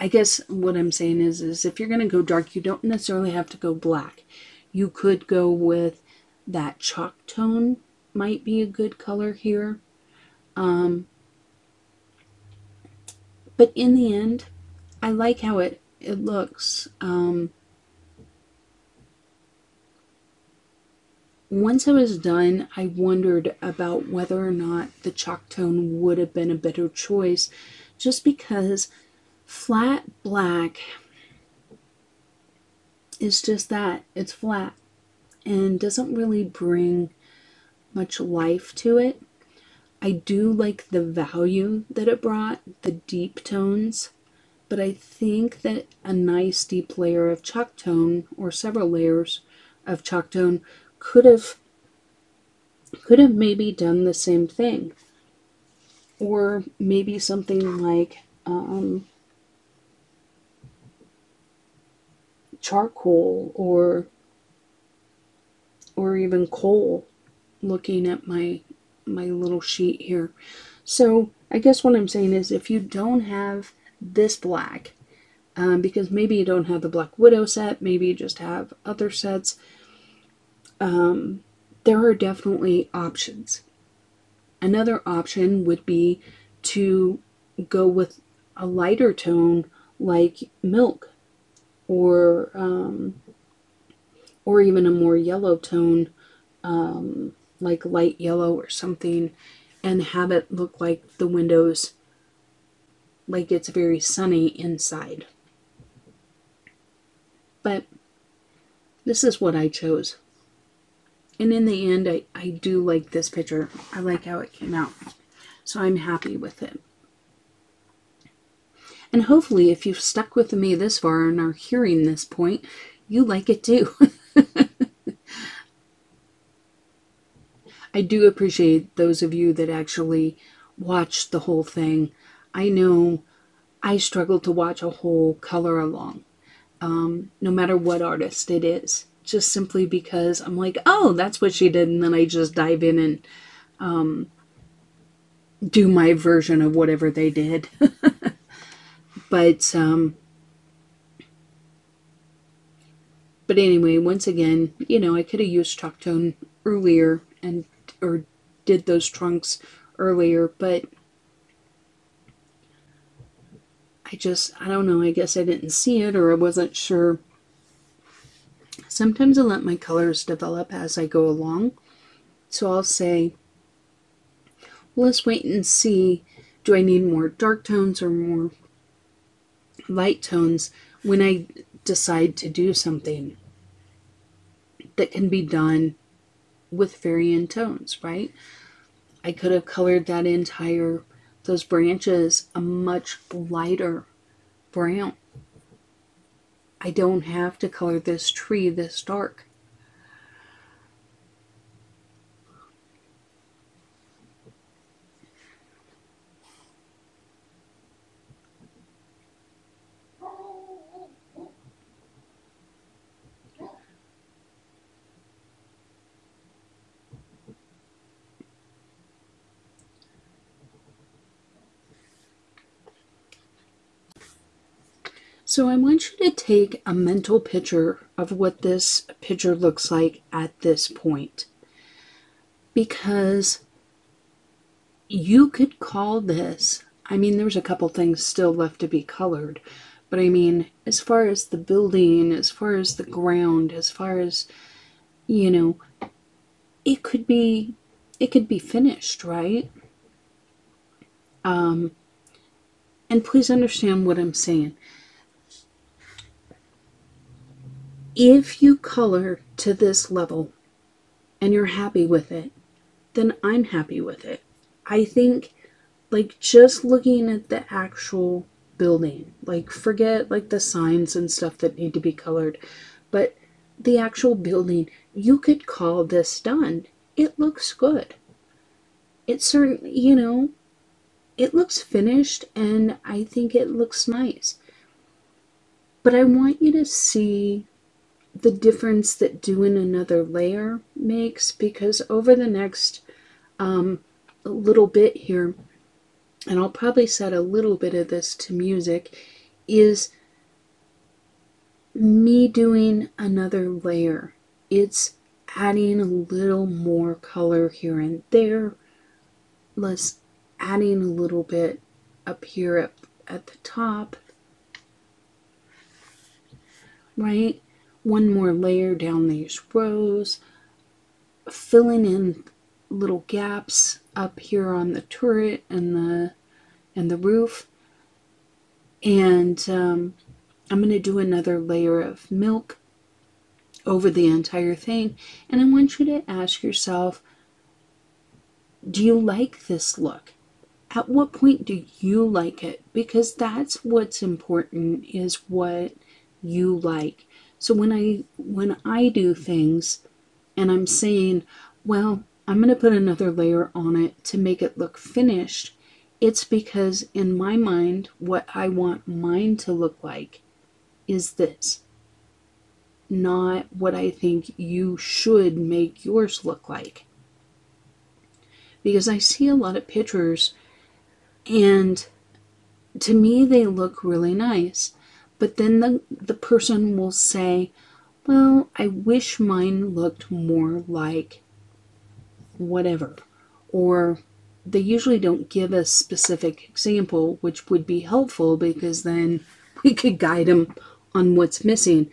I guess what I'm saying is if you're going to go dark, you don't necessarily have to go black. You could go with that chalk tone, might be a good color here. But in the end, I like how it looks. Once I was done, I wondered about whether or not the chalk tone would have been a better choice, just because flat black is just that. It's flat and doesn't really bring much life to it. I do like the value that it brought, the deep tones, but I think that a nice deep layer of chalk tone, or several layers of chalk tone, could have maybe done the same thing. Or maybe something like charcoal or even coal, looking at my little sheet here. So I guess what I'm saying is, if you don't have this black, because maybe you don't have the Black Widow set, maybe you just have other sets, there are definitely options. Another option would be to go with a lighter tone like milk, or even a more yellow tone, like light yellow or something, and have it look like the windows, like it's very sunny inside. But this is what I chose. And in the end, I do like this picture. I like how it came out. So I'm happy with it. And hopefully, if you've stuck with me this far and are hearing this point, you like it too. I do appreciate those of you that actually watched the whole thing. I know I struggle to watch a whole color along, no matter what artist it is, just simply because I'm like, oh, that's what she did, and then I just dive in and do my version of whatever they did. But anyway, once again, you know, I could have used chalk tone earlier, or did those trunks earlier, but I don't know, I guess I didn't see it, or I wasn't sure. Sometimes I let my colors develop as I go along. So I'll say, well, let's wait and see, do I need more dark tones or more light tones when I decide to do something that can be done with varying tones, right? I could have colored those branches a much lighter brown. I don't have to color this tree this dark. So I want you to take a mental picture of what this picture looks like at this point. Because you could call this, I mean, there's a couple things still left to be colored, but I mean, as far as the building, as far as the ground, as far as, you know, it could be finished, right? And please understand what I'm saying. If you color to this level and you're happy with it, then I'm happy with it. I think, like, just looking at the actual building, like, forget like the signs and stuff that need to be colored, but the actual building, you could call this done. It looks good. It certainly, you know, it looks finished, and I think it looks nice. But I want you to see the difference that doing another layer makes, because over the next little bit here, and I'll probably set a little bit of this to music, is me doing another layer. It's adding a little more color here and there, less adding a little bit up here at the top, right? One more layer down these rows, filling in little gaps up here on the turret and the roof. And I'm going to do another layer of milk over the entire thing. And I want you to ask yourself, do you like this look? At what point do you like it? Because that's what's important, is what you like. So when I do things and I'm saying, well, I'm going to put another layer on it to make it look finished, it's because in my mind, what I want mine to look like is this, not what I think you should make yours look like. Because I see a lot of pictures, and to me they look really nice, but then the person will say, well, I wish mine looked more like whatever. Or they usually don't give a specific example, which would be helpful because then we could guide them on what's missing.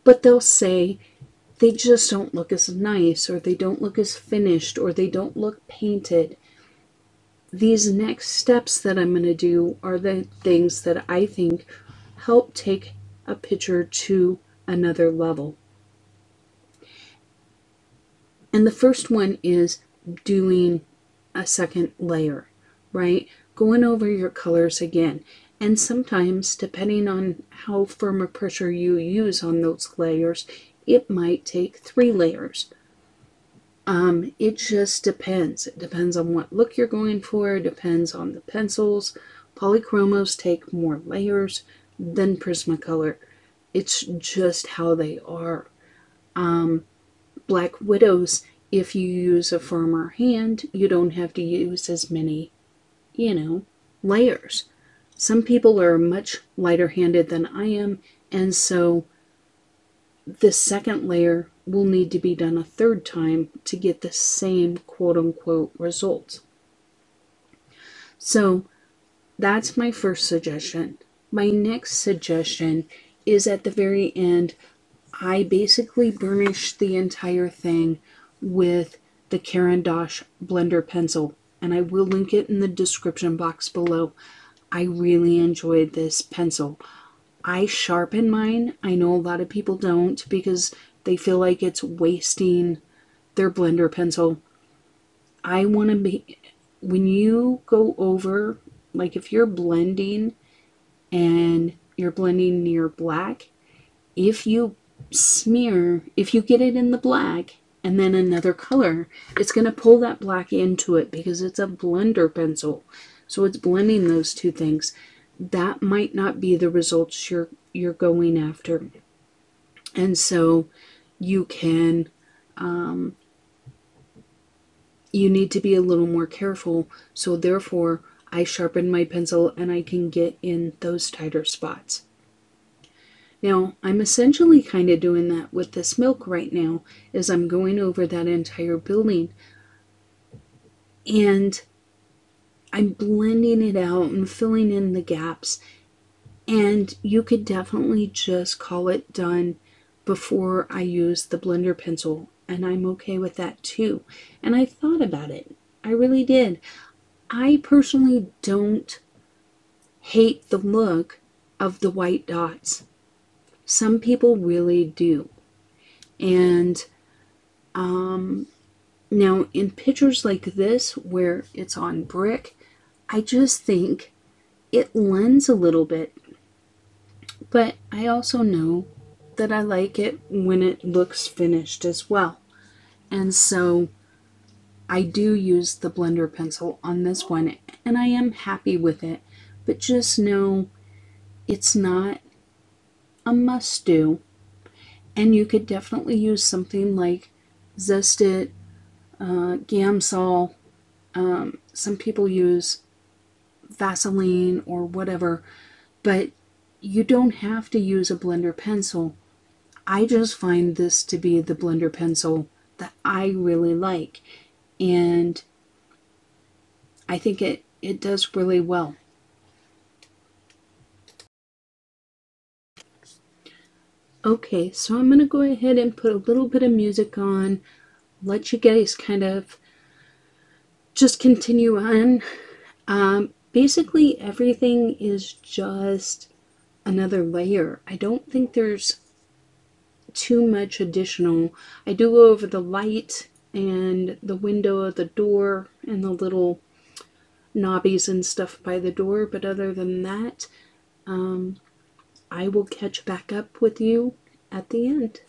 But they'll say they just don't look as nice, or they don't look as finished, or they don't look painted. These next steps that I'm going to do are the things that I think help take a picture to another level. And the first one is doing a second layer, right? Going over your colors again. And sometimes, depending on how firm a pressure you use on those layers, it might take 3 layers. It just depends. It depends on what look you're going for. It depends on the pencils. Polychromos take more layers than Prismacolor. It's just how they are. Black Widows, if you use a firmer hand, you don't have to use as many, layers. Some people are much lighter handed than I am, and so the second layer will need to be done a third time to get the same quote-unquote result. So that's my first suggestion. My next suggestion is at the very end, I basically burnish the entire thing with the Caran d'Ache blender pencil, and I will link it in the description box below. I really enjoyed this pencil. I sharpen mine. I know a lot of people don't because they feel like it's wasting their blender pencil. I want to be, when you go over, like if you're blending and you're blending near black, if you get it in the black and then another color, it's going to pull that black into it because it's a blender pencil. So it's blending those two things. That might not be the results you're going after. And so you can, you need to be a little more careful. So therefore, I sharpen my pencil and I can get in those tighter spots. Now, I'm essentially kind of doing that with this milk right now, as I'm going over that entire building. And I'm blending it out and filling in the gaps. And you could definitely just call it done before I use the blender pencil. And I'm okay with that too. And I thought about it. I really did. I personally don't hate the look of the white dots. Some people really do. And now in pictures like this where it's on brick, I just think it lends a little bit. But I also know that I like it when it looks finished as well. And so I do use the blender pencil on this one, and I am happy with it. But just know it's not a must-do. And you could definitely use something like Zest-It, Gamsol. Some people use Vaseline or whatever, but you don't have to use a blender pencil. I just find this to be the blender pencil that I really like, and I think it does really well. Okay, so I'm going to go ahead and put a little bit of music on, let you guys kind of just continue on. Basically, everything is just another layer. I don't think there's too much additional. I do go over the light and the window of the door and the little knobbies and stuff by the door, but other than that, I will catch back up with you at the end.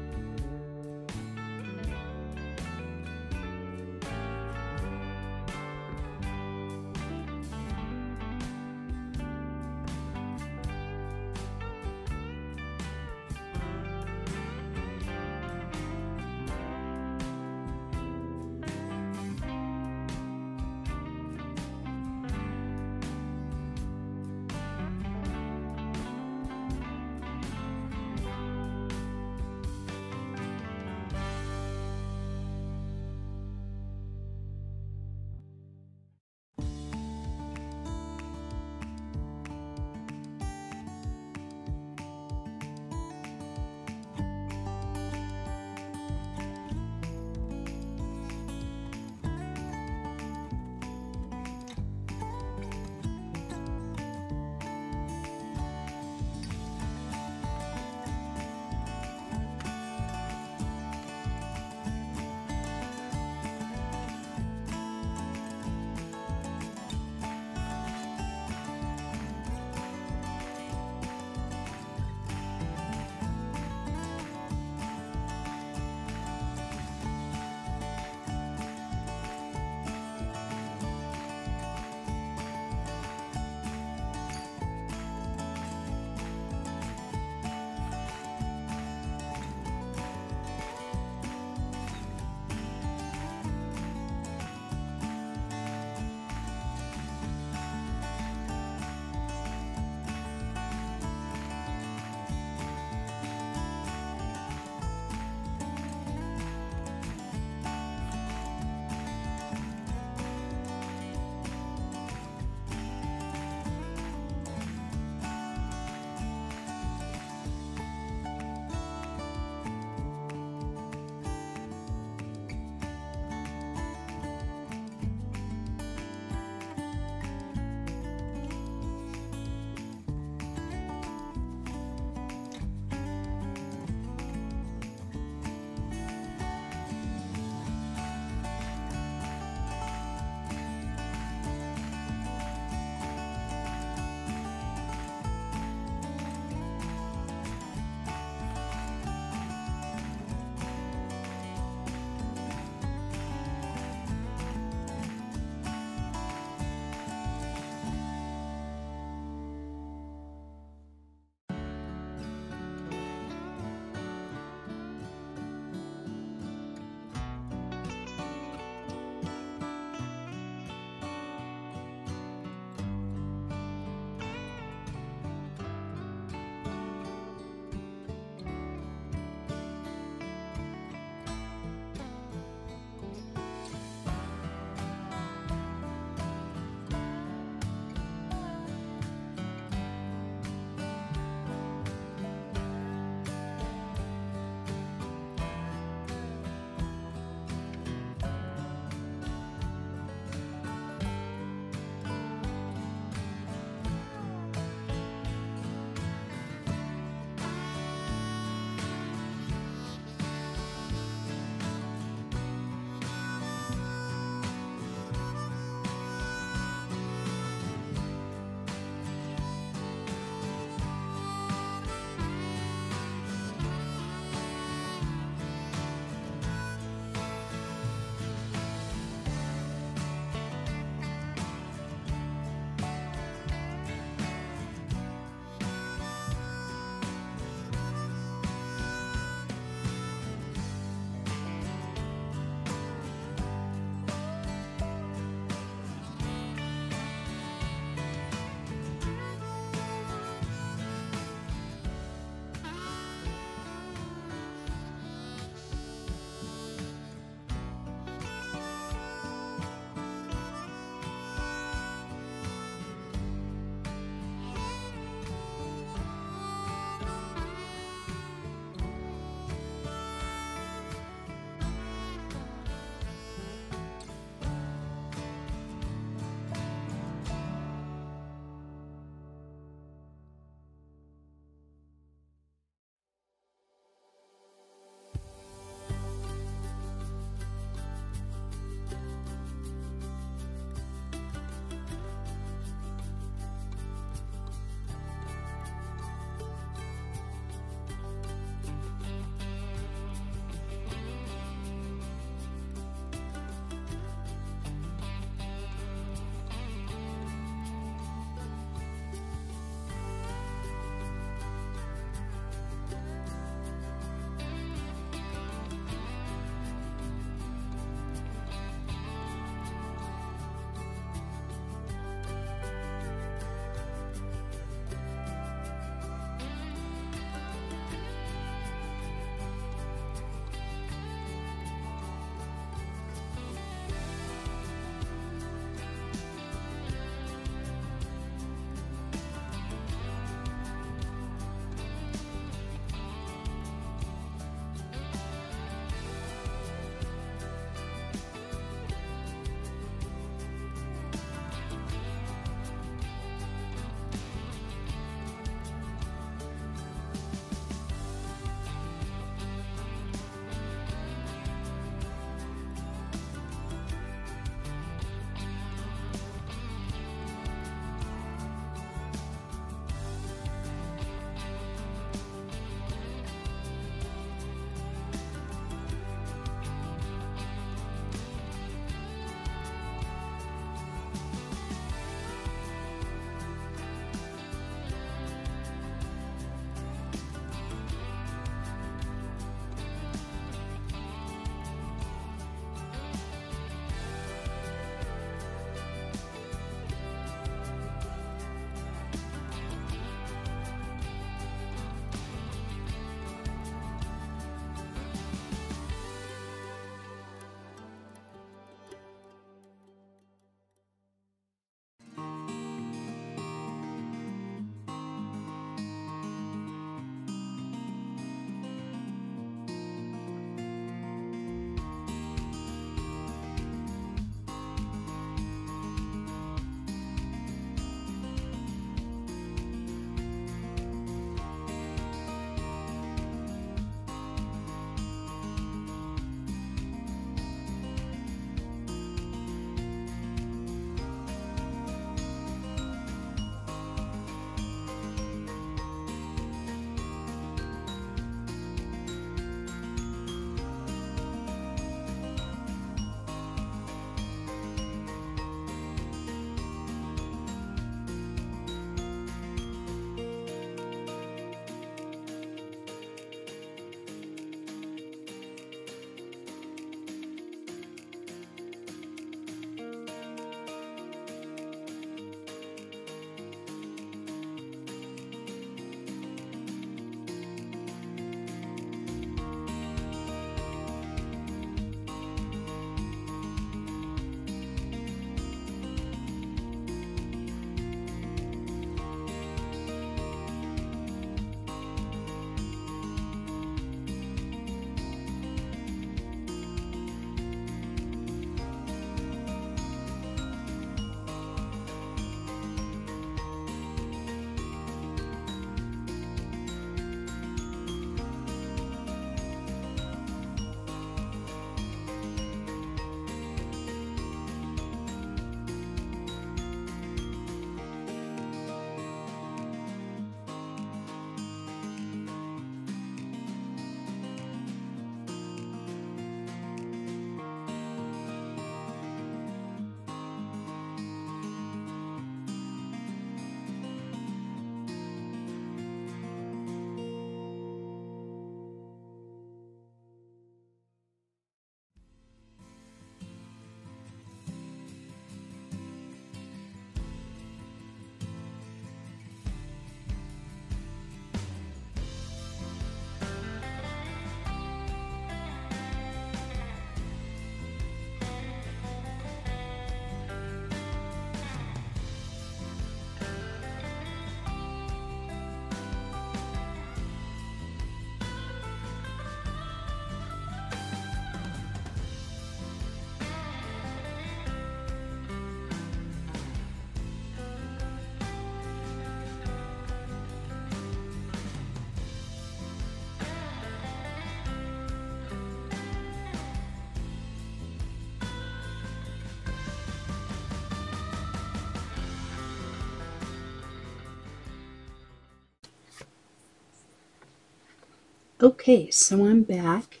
Okay, so I'm back,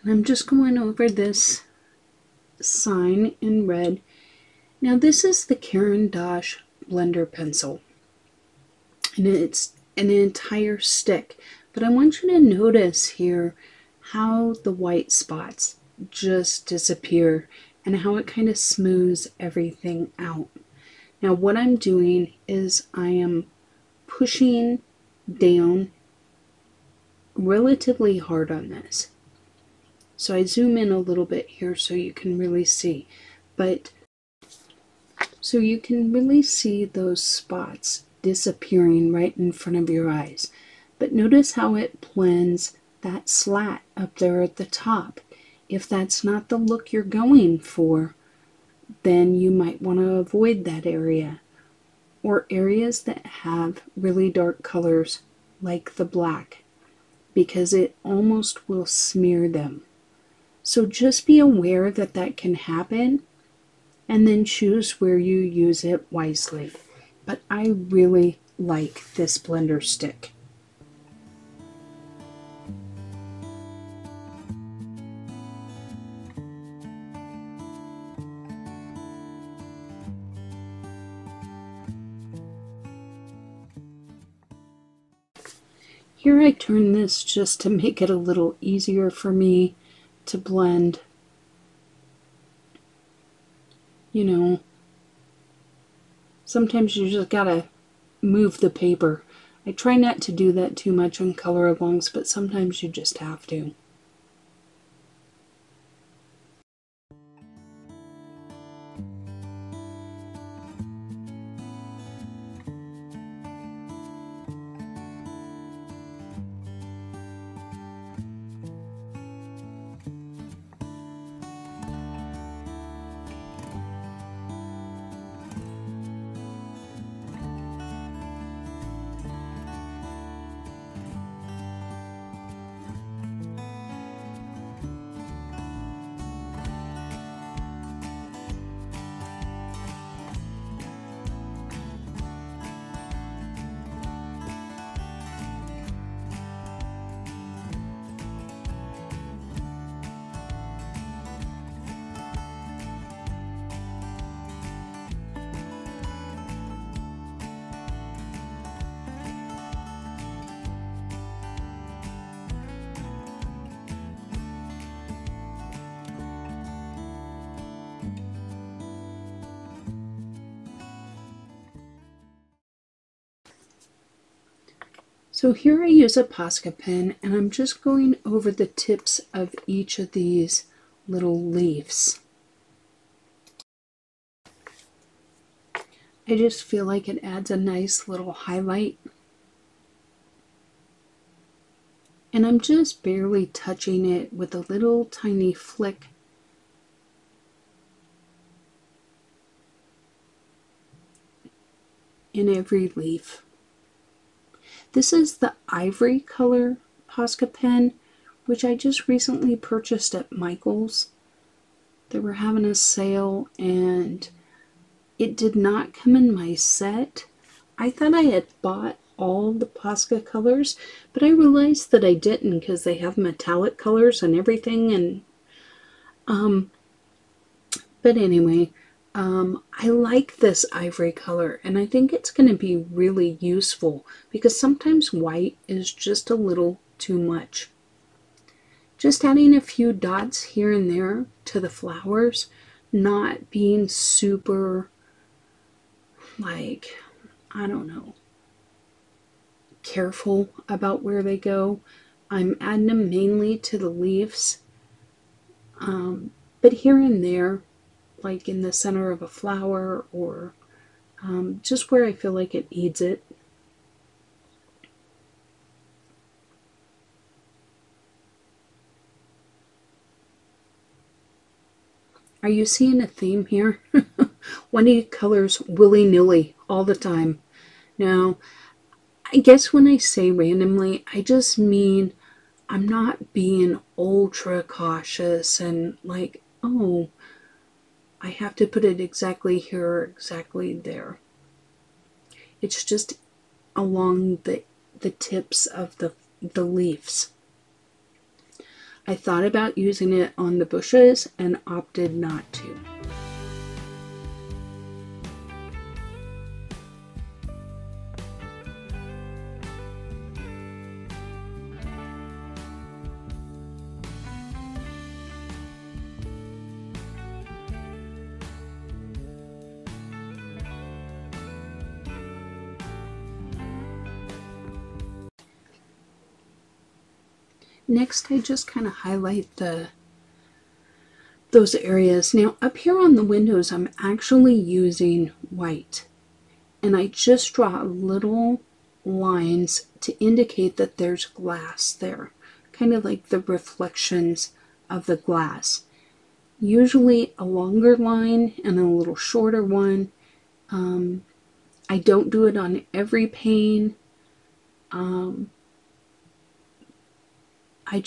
and I'm just going over this sign in red. Now this is the Caran d'Ache blender pencil, and it's an entire stick, but I want you to notice here how the white spots just disappear and how it kind of smooths everything out. Now what I'm doing is I am pushing down relatively hard on this. So I zoom in a little bit here so you can really see. But so you can really see those spots disappearing right in front of your eyes. But notice how it blends that slat up there at the top. If that's not the look you're going for, then you might want to avoid that area. Or areas that have really dark colors like the black, because it almost will smear them. So just be aware that that can happen, and then choose where you use it wisely. But I really like this blender stick. Here I turn this just to make it a little easier for me to blend. You know, sometimes you just gotta move the paper. I try not to do that too much on color alongs, but sometimes you just have to. So here I use a posca pen, and I'm just going over the tips of each of these little leaves. I just feel like it adds a nice little highlight. And I'm just barely touching it with a little tiny flick. In every leaf. This is the ivory color posca pen, which I just recently purchased at Michael's. They were having a sale, and it did not come in my set. I thought I had bought all the posca colors, but I realized that I didn't, because they have metallic colors and everything. And but anyway, I like this ivory color, and I think it's going to be really useful because sometimes white is just a little too much. Just adding a few dots here and there to the flowers, not being super, like, I don't know, careful about where they go. I'm adding them mainly to the leaves, but here and there, like in the center of a flower, or just where I feel like it needs it. Are you seeing a theme here? Wendy colors willy-nilly all the time. Now, I guess when I say randomly, I just mean I'm not being ultra cautious and like, oh, I have to put it exactly here or exactly there. It's just along the tips of the leaves. I thought about using it on the bushes and opted not to. Next, I just kind of highlight those areas. Now, up here on the windows, I'm actually using white. And I just draw little lines to indicate that there's glass there. Kind of like the reflections of the glass. Usually a longer line and a little shorter one. I don't do it on every pane. I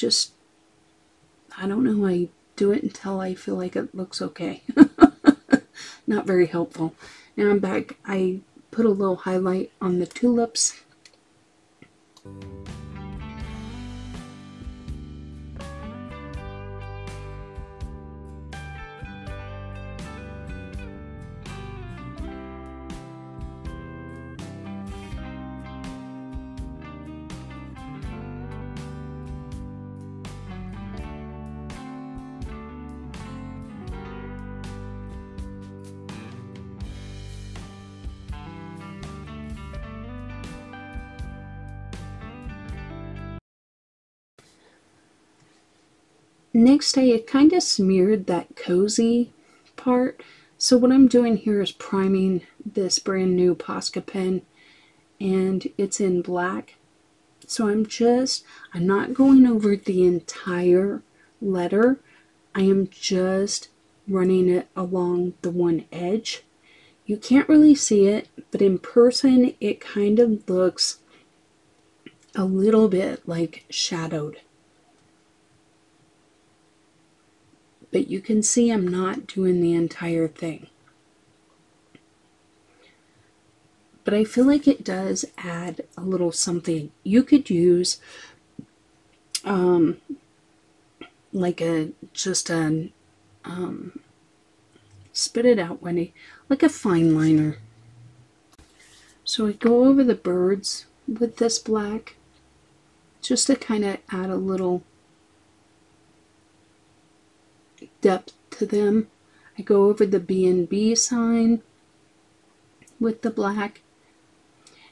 don't know, I do it until I feel like it looks okay. Not very helpful. Now I'm back. I put a little highlight on the tulips. Next, I kind of smeared that cozy part. So what I'm doing here is priming this brand new Posca pen, and it's in black. So I'm not going over the entire letter. I am just running it along the one edge. You can't really see it, but in person it kind of looks a little bit like shadowed. But you can see I'm not doing the entire thing. But I feel like it does add a little something. You could use like spit it out, Wendy, like a fine liner. So I go over the birds with this black just to kind of add a little depth to them. I go over the B&B sign with the black,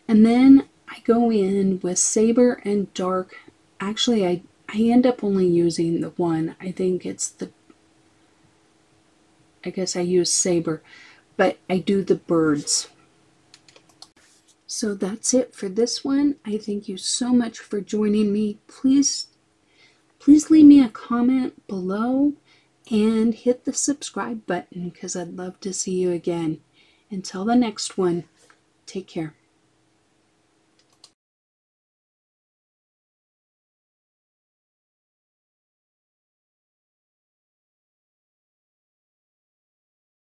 and then I go in with Saber and Dark. Actually, I end up only using the one. I guess I use Saber, but I do the birds. So that's it for this one. I thank you so much for joining me. Please leave me a comment below and hit the subscribe button because I'd love to see you again. Until the next one, take care.